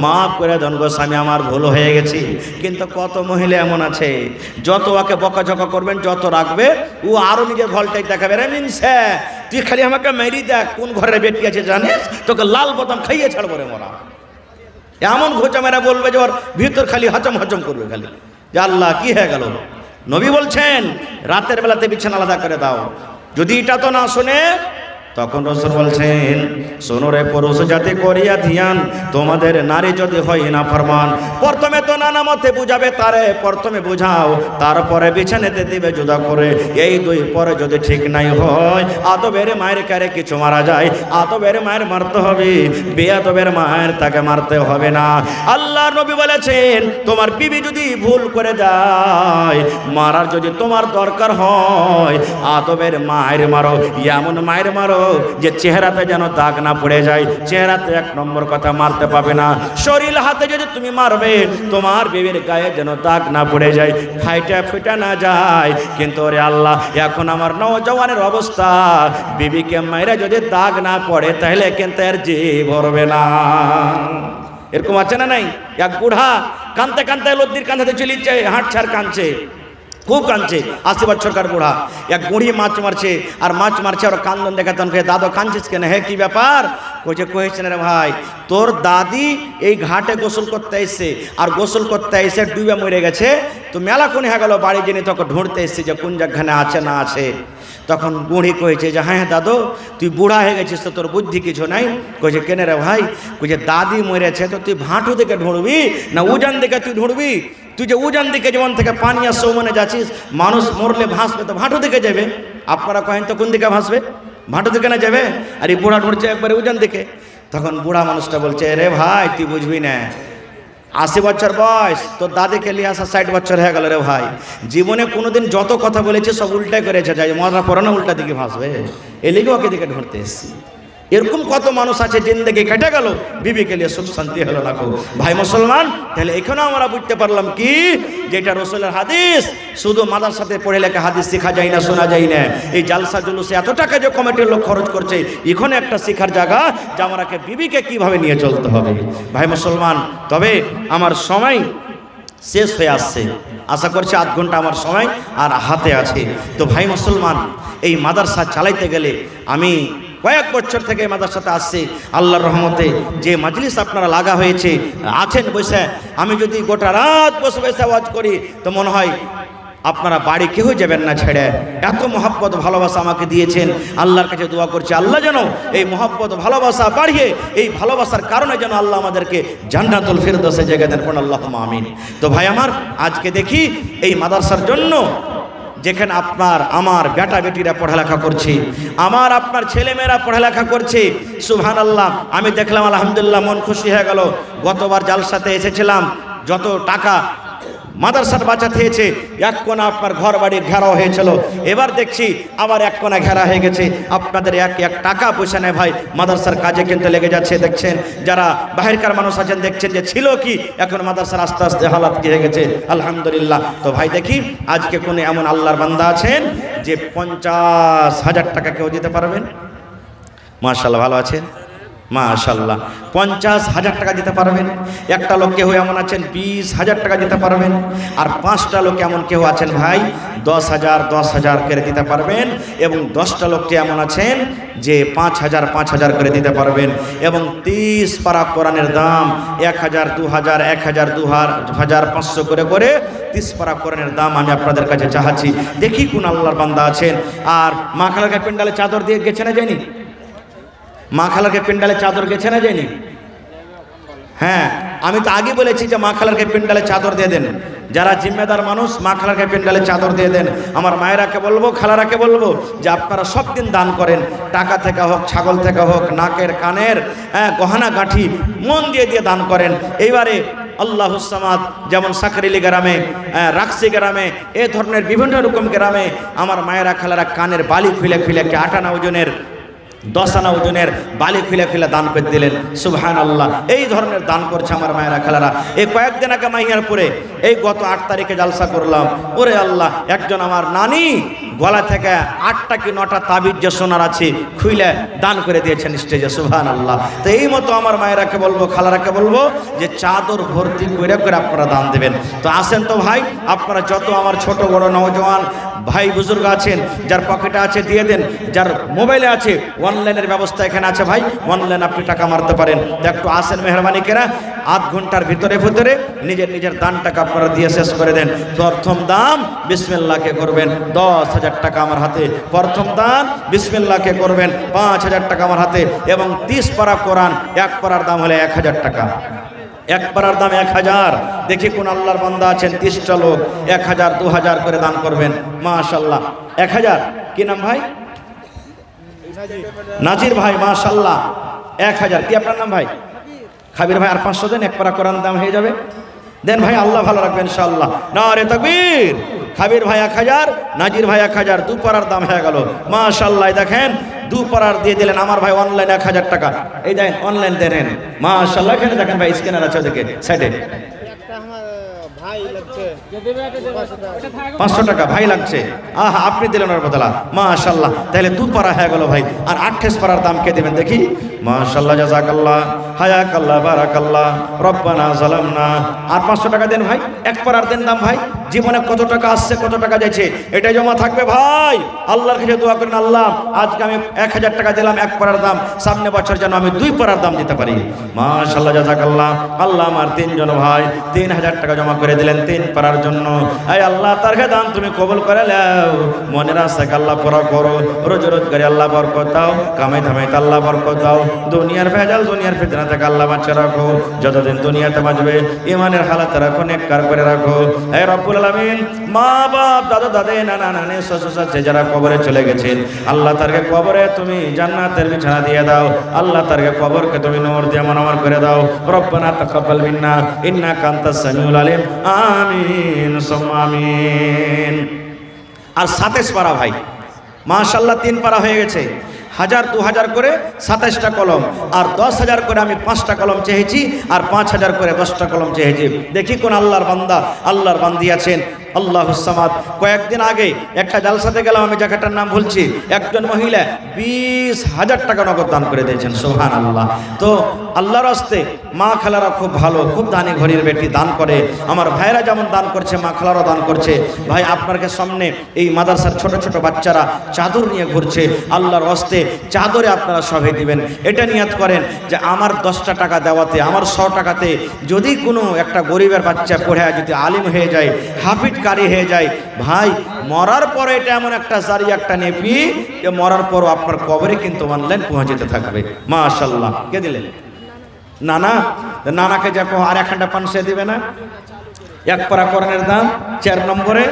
মাফ করে দেন গো স্বামী, আমার ভুল হয়ে গেছে। কিন্তু কত মহিলা এমন আছে যত ওকে বকাঝকা করবেন, যত রাখবে, ও আরো নিজের ভলটাই দেখাবে, রে মিনসে তুই খালি আমাকে মেরি দেখ কোন ঘরে বেটি আছে জানিস, তোকে লাল বোতাম খাইয়ে ছাড়বো রে মোরা। এমন ঘোচা মেরা বলবে যে ওর ভিতর খালি হজম হজম করবে, খালি যে আল্লাহ কি হয়ে গেল। নবী বলছেন রাতের বেলাতে বিছানা আলাদা করে দাও। যদি এটা তো না শোনে, তখন রাসূল বলছেন শোনো রে পুরুষ জাতি করিয়া ধিয়ান, তোমাদের নারী যদি হয় না ফরমান, প্রথমে তো নানা মতে বুঝাবে তারে, প্রথমে বুঝাও, তারপরে বিছানাতে দিবে জুদা করে, এই দুই পরে যদি ঠিক নাই হয়, আদবের মায়ের কারে কিছু মারা যায়, আদবের মায়ের মারতে হবে, বেয়াদবের মায়ের তাকে মারতে হবে না। আল্লাহর নবী বলেছেন তোমার বিবি যদি ভুল করে যায়, মারার যদি তোমার দরকার হয়, আদবের মায়ের মারো, এমন মায়ের মারো যে চেহারাতে যেন দাগ না পড়ে যায়, চেহারাতে 1 নম্বর কথা মারতে পাবে না, শরীর হাতে যদি তুমি মারবে তোমার বিবির গায়ে যেন দাগ না পড়ে যায়, ফাইটা ফিটা না যায়। কিন্তু ওরে আল্লাহ, এখন আমার নওজওয়ানের অবস্থা, বিবিকে মাইরা যদি দাগ না পড়ে তাহলে কিন্তু এর জিভ ভরবে না। এরকম আছে না নাই? এক বুড়া কানতে কানতে লদ্দির কান্দাতে চলিচ্ছে, হাঁট ছাড় কানছে, খুব কাঁদছে, 80 বছরকার বুড়া। এক বুড়ি মাছ মারছে, আর মাছ মারছে আর কান্দন দেখাতেন, দাদা কাঁদছিস কেন? হ্যাঁ কি ব্যাপার? কইছেন রে ভাই তোর দাদি এই ঘাটে গোসল করতে এসছে, আর গোসল করতে এসে ডুবে মরে গেছে, তো মেলা কোন হয়ে গেল বাড়ি জেনে তোকে ঢুঁড়তে এসছে যে কোন জায়গাখানে আছে না আছে। তখন বুড়ি কইছে যে হ্যাঁ দাদু তুই বুড়া হয়ে গেছিস তো তোর বুদ্ধি কিছু নাই। কইছে কেনে রে ভাই? কইছে দাদি মরেছে তো তুই ভাঁটু দিকে ঢুঁড়বি না উজান দিকে তুই ঢুঁড়বি? তুই যে উজান দিকে যেমন থেকে পানি আসছে মানে যাচ্ছিস, মানুষ মরলে ভাসবে তো ভাঁটু দিকে যাবে, আপনারা কহেন তো কোন দিকে ভাসবে? ভাঁটু দিকে না যাবে? আর এই বুড়া ঢুঁড়ছে একবারে উজান দিকে। তখন বুড়া মানুষটা বলছে রে ভাই তুই বুঝবি না, 80 বছর বয়স, তোর দাদিকে নিয়ে আসা 60 বছর হয়ে গেল রে ভাই, জীবনে কোনোদিন যত কথা বলেছে সব উল্টাই করেছে, যাই মরা পড়ানো উল্টা দিকে ভাসবে, এ লিগে ওকে দিকে ঢুঁড়তে এসছি। এরকম কত মানুষ আছে জিন্দেগি কেটে গেল, বিবিকে নিয়ে সুখ শান্তি হলো না কো। ভাই মুসলমান, তাহলে এখানেও আমরা বুঝতে পারলাম কি যে এটা রসুলের হাদিস, শুধু মাদ্রাসাতে পড়ে লেখা হাদিস শেখা যায় না, শোনা যায় না। এই জালসা জুলুসে এত টাকা যে কমিটির লোক খরচ করছে, এখানে একটা শিখার জায়গা যে আমাকে বিবিকে কিভাবে নিয়ে চলতে হবে। ভাই মুসলমান, তবে আমার সময় শেষ হয়ে আসছে, আশা করছি 8 ঘন্টা আমার সময় আর হাতে আছে। তো ভাই মুসলমান, এই মাদ্রাসা চালাইতে গেলে আমি কয়েক বছর থেকে মাদ্রাসাতে আসছি, আল্লাহর রহমতে যে মাজলিস আপনারা লাগা হয়েছে আছেন বসে, আমি যদি গোটা রাত বসে বসে ওয়াজ করি তো মনে হয় আপনারা বাড়ি কেউ যাবেন না ছেড়ে। এত মহব্বত ভালোবাসা আমাকে দিয়েছেন, আল্লাহর কাছে দোয়া করছি আল্লাহ যেন এই মহব্বত ভালোবাসা বাড়িয়ে এই ভালোবাসার কারণে যেন আল্লাহ আমাদেরকে জান্নাতুল ফিরদৌসে জায়গা দেন, কোন আল্লাহুম্মা আমিন। তো ভাই আমার, আজকে দেখি এই মাদ্রাসার জন্য যেখানে আপনার আমার বেটা বেটিরা পড়ালেখা করছে, আমার আপনার ছেলেমেয়েরা পড়ালেখা করছে, সুবহানাল্লাহ। আমি দেখলাম আলহামদুলিল্লাহ, মন খুশি হয়ে গেল। গতবার জালসাতে এসেছিলাম, যত টাকা মাদ্রাসার বাঁচাতে হয়েছে, এক কোণা আপনার ঘর বাড়ি ঘেরাও হয়েছিল, এবার দেখছি আবার এক কোণা ঘেরা হয়ে গেছে। আপনাদের এক টাকা পয়সা নেই ভাই, মাদ্রাসার কাজে কিন্তু লেগে যাচ্ছে। দেখছেন যারা বাহিরকার মানুষ আছেন, দেখছেন যে ছিল কি, এখন মাদ্রাসার আস্তে আস্তে হালাত কি হয়ে গেছে, আলহামদুলিল্লাহ। তো ভাই দেখি আজকে কোন এমন আল্লাহর বান্দা আছেন যে 50,000 টাকা কেউ দিতে পারবেন? মাশাআল্লাহ, ভালো আছেন মাশাআল্লাহ। 50,000 টাকা দিতে পারবেন। একটা লোক কেউ এমন আছেন 20,000 টাকা দিতে পারবেন। আর 5টা লোক এমন কেউ আছেন ভাই 10,000 করে দিতে পারবেন। এবং 10টা লোকটি এমন আছেন যে 5,000 করে দিতে পারবেন। এবং 30 পারা কোরআনের দাম 1,000, 2,000, 1,000, 2,000, 500 করে করে 30 পারা কোরআনের দাম আমি আপনাদের কাছে চাহাচ্ছি। দেখি কোন আল্লাহর বান্দা আছেন। আর মা খালাকে পেন্ডালে চাদর দিয়ে গেছে না যায়নি? মা খালাকে পেন্ডালে চাদর গেছে না যায়নি? হ্যাঁ, আমি তো আগে বলেছি যে মা খালাকে পেন্ডালে চাদর দিয়ে দেন। যারা জিম্মেদার মানুষ, মা খালাকে পেন্ডালে চাদর দিয়ে দেন। আমার মায়েরাকে বলবো, খালারাকে বলবো যে আপনারা সব দিন দান করেন, টাকা থেকে হোক, ছাগল থেকে হোক, নাকের কানের গহনা গাঁঠি মন দিয়ে দিয়ে দান করেন। এইবারে আল্লাহুস সামাদ, যেমন সাকরিলি গ্রামে, রাকসি গ্রামে, এ ধরনের বিভিন্ন রকম গ্রামে আমার মায়েরা খালারা কানের বালি খুলে খুলে 8 আনা ওজনের, 10 আনা ওজনের বালি খুলে খুলে দান করে দিলেন। সুবহানাল্লাহ। এই ধরনের দান করছে আমার মায়েরা খালারা। এই কয়েকদিন আগে মাইয়ারপুরে এই গত 8 তারিখে জালসা করলাম। ওরে আল্লাহ, একজন আমার নানি গলা থেকে 8টা কি 9টা তাবিজ যে সোনার আছে খুইলে দান করে দিয়েছেন স্টেজে। সুবহানাল্লাহ। তো এই মতো আমার মায়েরাকে বলবো, খালারাকে বলবো যে চাদর ভর্তি করে করে আপনারা দান দেবেন। তো আসেন তো ভাই, আপনারা যত আমার ছোট বড় নওজওয়ান ভাই বুজুর্গ আছেন, যার পকেটে আছে দিয়ে দেন, যার মোবাইলে আছে অনলাইনের ব্যবস্থা এখানে আছে ভাই, অনলাইন আপনি টাকা মারতে পারেন। তো একটু আসেন মেহরবানি করে, আধ ঘন্টার ভিতরে ভিতরে নিজের দান টাকা আপনারা দিয়ে শেষ করে দেন। প্রথম দাম বিসমিল্লাহকে করবেন, 10,000 টাকা আমার হাতে। প্রথম দান বিসমিল্লাহকে করবেন, 5,000 টাকা আমার হাতে। এবং 30 পারা কোরআন, এক পারার দাম হলে 1,000 টাকা। এক পারার দাম 1,000। দেখি কোন আল্লাহর বান্দা আছেন 30টা লোক 1,000, 2,000 করে দান করবেন। মাশাআল্লাহ। 1,000 কি নাম ভাই? নাজির ভাই, মাশাআল্লাহ। 1,000 কি আপনার নাম ভাই? খাবির ভাই। আর 500 দেন, এক পারা কোরআন দাম হয়ে যাবে। দেন ভাই, আল্লাহ ভালো রাখবেন ইনশাআল্লাহ। নারে তাকবীর। খাবির ভাই 1,000, নাজির ভাই 1,000, 2 পারার দাম হয়ে গেল। মাশাআল্লাহ। দেখেন 2 পারার দিয়ে দিলেন আমার ভাই অনলাইন 1,000 টাকা। এই দেন অনলাইন দেন। মাশাআল্লাহ। এখানে দেখেন ভাই স্ক্যানার আছে ওদিকে সাইডে। 500 টাকা ভাই লাগছে। আহা, আপনি দিলেন ওর বদলা। মাশাআল্লাহ। তাহলে 2 পারা হয়ে গেল ভাই। আর 28 পারার দাম কে দেবেন দেখি? মাশাআল্লাহ, জাযাকাল্লাহ, হায়াকাল্লাহ, বারাকাল্লাহ, রব্বানা যালামনা। আর 500 টাকা দেন ভাই। এক পারার দেন দাম ভাই। জীবনে কত টাকা আসছে, কত টাকা যাচ্ছে, এটাই জমা থাকবে ভাই। আল্লাহর কাছে দোয়া করেন, আল্লাহ আজকে আমি 1,000 টাকা দিলাম এক পারার দাম, সামনে বছর যেন আমি 2 পারার দাম দিতে পারি। মাশাআল্লাহ, জাযাকাল্লাহ। আল্লাহ আমার 3 জন ভাই 3,000 টাকা জমা করে দিলেন 3 পারার জন্য। এই আল্লাহ তার দান তুমি কবুল করে নাও। মনের আশাকে আল্লাহ পুরা করো, রোজগারে আল্লাহ বরকত দাও, কামাই ধামাইতে আল্লাহ বরকত দাও, দুনিয়ার ভেজাল, দুনিয়ার ফিতনা থেকে আল্লাহ বাঁচিয়ে রাখো। যতদিন দুনিয়াতে বাঁচবে ইমানের হালাতে রাখো, নেককার করে রাখো। হে রব্বুল আলামিন, মা বাপ, দাদা দাদি, নানা নানি, শ্বশুর শাশুড়ি যারা কবরে চলে গেছেন, আল্লাহ তারকে কবরে তুমি জান্নাতের বিছানা দিয়ে দাও। আল্লাহ তারকে কবরকে তুমি নূর দিয়ে মনোমর করে দাও। রব্বানা তাকাব্বাল মিন্না ইন্নাকা আনতাস সামিউল আলিম। আমিন সুম্মা আমিন। আর 27 পারা ভাই, মাশাআল্লাহ 3 পারা হয়ে গেছে। 1,000, 2,000 করে 27টা কলম। আর 10,000 করে আমি 5টা কলম চেয়েছি, আর 5,000 করে 10টা কলম চেয়েছি। দেখি কোন আল্লাহর বান্দা, আল্লাহর বান্দি আছেন। আল্লাহুস সামাদ। কয়েকদিন আগে একটা জালসাতে গেলাম, আমি জায়গাটার নাম বলছি, একজন মহিলা 20,000 টাকা নগদ দান করে দিয়েছেন। সুবহানাল্লাহ। তো আল্লাহর হস্তে মা খালারা খুব ভালো, খুব দানি ঘড়ির বেটি দান করে। আমার ভাইরা যেমন দান করছে, মা খালারাও দান করছে। ভাই আপনাকে সামনে এই মাদ্রাসার ছোট ছোট বাচ্চারা চাদর নিয়ে ঘুরছে। আল্লাহর হস্তে চাদরে আপনারা সবাই দিবেন। এটা নিয়াত করেন যে আমার 10টা টাকা দেওয়াতে, আমার 100 টাকাতে যদি কোনো একটা গরিবের বাচ্চা পড়ে যদি আলিম হয়ে যায়, হাফিজ কারি হয়ে যায়। ভাই মরার পরে এটা এমন একটা জারি একটা নেপি যে মরার পরও আপনার কবরে কিন্তু অনলাইন পৌঁছাতে থাকবে। মাশাআল্লাহ। কে দিলেন? নানা। নানাকে দেখো আর একখানটা পান সে দিবে না? এক পারা কোরআনের দাম 4 নম্বরে।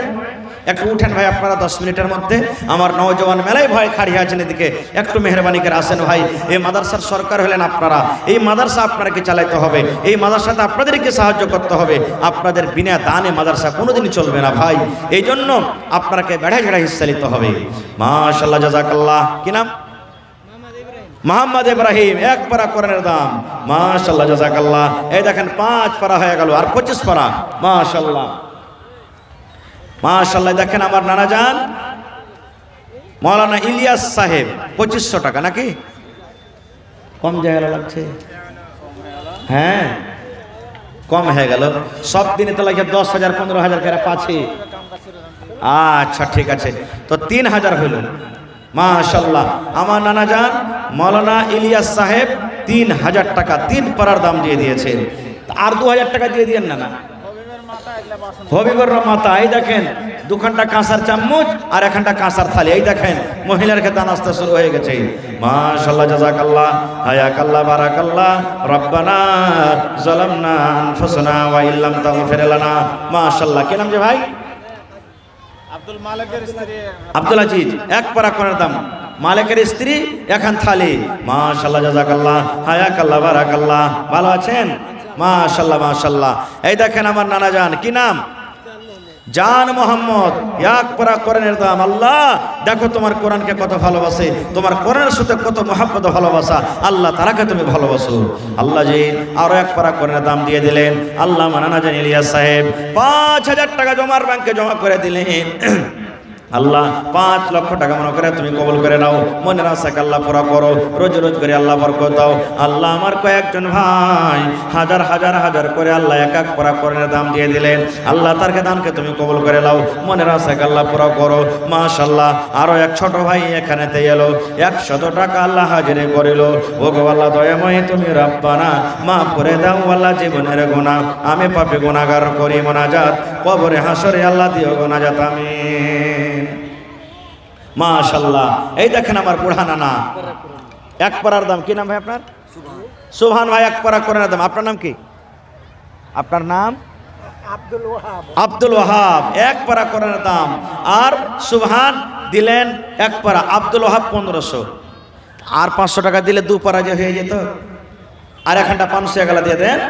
একটু উঠেন ভাই আপনারা 10 মিনিটের মধ্যে। আমার নওজওয়ান মেলায় ভাই খাড়ি আছেন, এদিকে একটু মেহরবানি করে আসেন ভাই। এই মাদ্রাসার সরকার হলেন আপনারা, এই মাদ্রাসা আপনাকে চালাতে হবে, এই মাদ্রাসাতে আপনাদেরকে সাহায্য করতে হবে। আপনাদের বিনা দানে মাদ্রাসা কোনোদিনই চলবে না ভাই। এই জন্য আপনাকে বেড়া ঝেড়া হিস্সা নিতে হবে। মাশাআল্লাহ, জাযাকাল্লাহ। কি নাম? মোহাম্মদ ইব্রাহিম। এক পারা কোরআনের দাম। মাশাআল্লাহ, জাযাকাল্লাহ। এই দেখেন 5 পারা হয়ে গেল, আর 25 পারা। মাশাআল্লাহ মাশাআল্লাহ। দেখেন আমার নানা যান মাওলানা ইলিয়াস সাহেব 2500 টাকা, নাকি কম জায়গা লাগছে? হ্যাঁ কম হয়ে গেল। সব দিনে তো লাগে 10,000 15,000 করে পাচ্ছি। আচ্ছা ঠিক আছে, তো 3,000 হইল। মাশাআল্লাহ। আমার নানা যান মাওলানা ইলিয়াস সাহেব 3,000 টাকা 3 পারার দাম দিয়ে দিয়েছেন। আর 2,000 টাকা দিয়ে দিয়েন না। হবিবর মাতা। এই দেখেন 2খানটা কাঁসার চামচ আর 1খানটা কাঁসার থালি। এই দেখেন মহিলার খেতে নাস্তা শুরু হয়ে গেছে। মাশাআল্লাহ, জাযাকাল্লাহ, হায়াকাল্লাহ, বারাকাল্লাহ। রব্বানা যালামনা আনফুসানা ওয়া ইল্লাম তাগফির লানা। মাশাআল্লাহ। কি নাম যে ভাই? আব্দুল মালিকের স্ত্রী আব্দুল আজিজ। এক পারা কোরআনের দাম। মালিকের স্ত্রী 1খান থালি। মাশাআল্লাহ, জাযাকাল্লাহ, হায়াকাল্লাহ, বারাকাল্লাহ। ভালো আছেন? মাশাআল্লাহ মাশাআল্লাহ। এই দেখেন আমার নানা জান। কি নাম? জান মোহাম্মদ। এক পারা কোরআনের দাম। আল্লাহ দেখো তোমার কোরআনকে কত ভালোবাসে, তোমার কোরআনের সাথে কত মহব্বত ভালোবাসা। আল্লাহ তারাকে তুমি ভালোবাসো। আল্লাহ জি আরো এক পারা কোরআনের দাম দিয়ে দিলেন। আল্লাহ নানা জান ইলিয়াস সাহেব 5,000 টাকা জমার ব্যাংকে জমা করে দিলেন। আল্লাহ 5 লক্ষ টাকা মনে করে তুমি কবুল করে নাও। মনের আশাকে আল্লাহ পুরা করো, রোজ রোজ করে আল্লাহ বরকত দাও। আল্লাহ আমার কয়েকজন ভাই হাজার হাজার হাজার করে আল্লাহ এক এক পারা কোরআনের দাম দিয়ে দিলেন। আল্লাহ তার দানকে তুমি কবুল করে নাও, মনের আশাকে আল্লাহ পুরা করো। মাশাআল্লাহ। আরো এক ছোট ভাই এখানেতে এলো, 100 টাকা আল্লাহ হাজিরে করিল। ও গো আল্লাহ দয়াময় তুমি রব্বানা মাফ করে দাও আল্লাহ জীবনের গুনাহ। আমি পাপী গুনাহগার করি মোনাজাত, কবরে হাসরে আল্লাহ দিও মোনাজাত। আমিন। মাশাআল্লাহ। এই দেখেন আমার বুড়া নানা এক পারার দাম। কি নাম ভাই আপনার? সুবহান ভাই। এক পারা কোরআনের দাম। আপনার নাম কি? আপনার নাম? আব্দুল ওয়াহাব। এক পারা কোরআনের দাম। আর সুবহান দিলেন এক পারা। আব্দুল ওয়াহাব 1500। আর 500 টাকা দিলে 2 পারা যে হয়ে যেত। আর 1খানটা 500 টাকা দিয়ে দেন।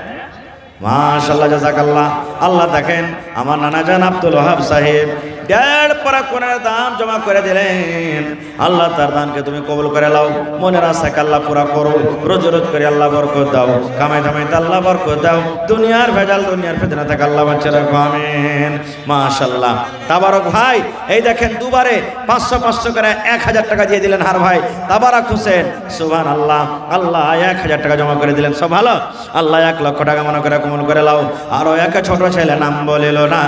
মাশাআল্লাহ, জাযাকাল্লাহ। আল্লাহ দেখেন আমার নানা জান আব্দুল ওয়াহাব সাহেব 1.5 পারা কোরআনের দাম জমা করে দিলেন। আল্লাহ তার দানকে তুমি কবুল করে নাও, মনের আশাকে আল্লাহ পুরা করো, রোজ রোজ করে আল্লাহ বরকত দাও, কামাই ধামাইতে আল্লাহ বরকত দাও, দুনিয়ার ভেজাল দুনিয়ার ফিতনা থেকে আল্লাহ বাঁচিয়ে রাখো। আমিন। মাশাআল্লাহ। তাবারক ভাই। এই দেখেন দুবারে 500 করে 1,000 টাকা দিয়ে দিলেন। হার ভাই তাবারক হোসেন। সুবহানাল্লাহ। আল্লাহ 1,000 টাকা জমা করে দিলেন। সব ভালো। আল্লাহ 1 লক্ষ টাকা মনে করে কবুল করে নাও। আরো এক ছোট ছেলে নাম বলিল না।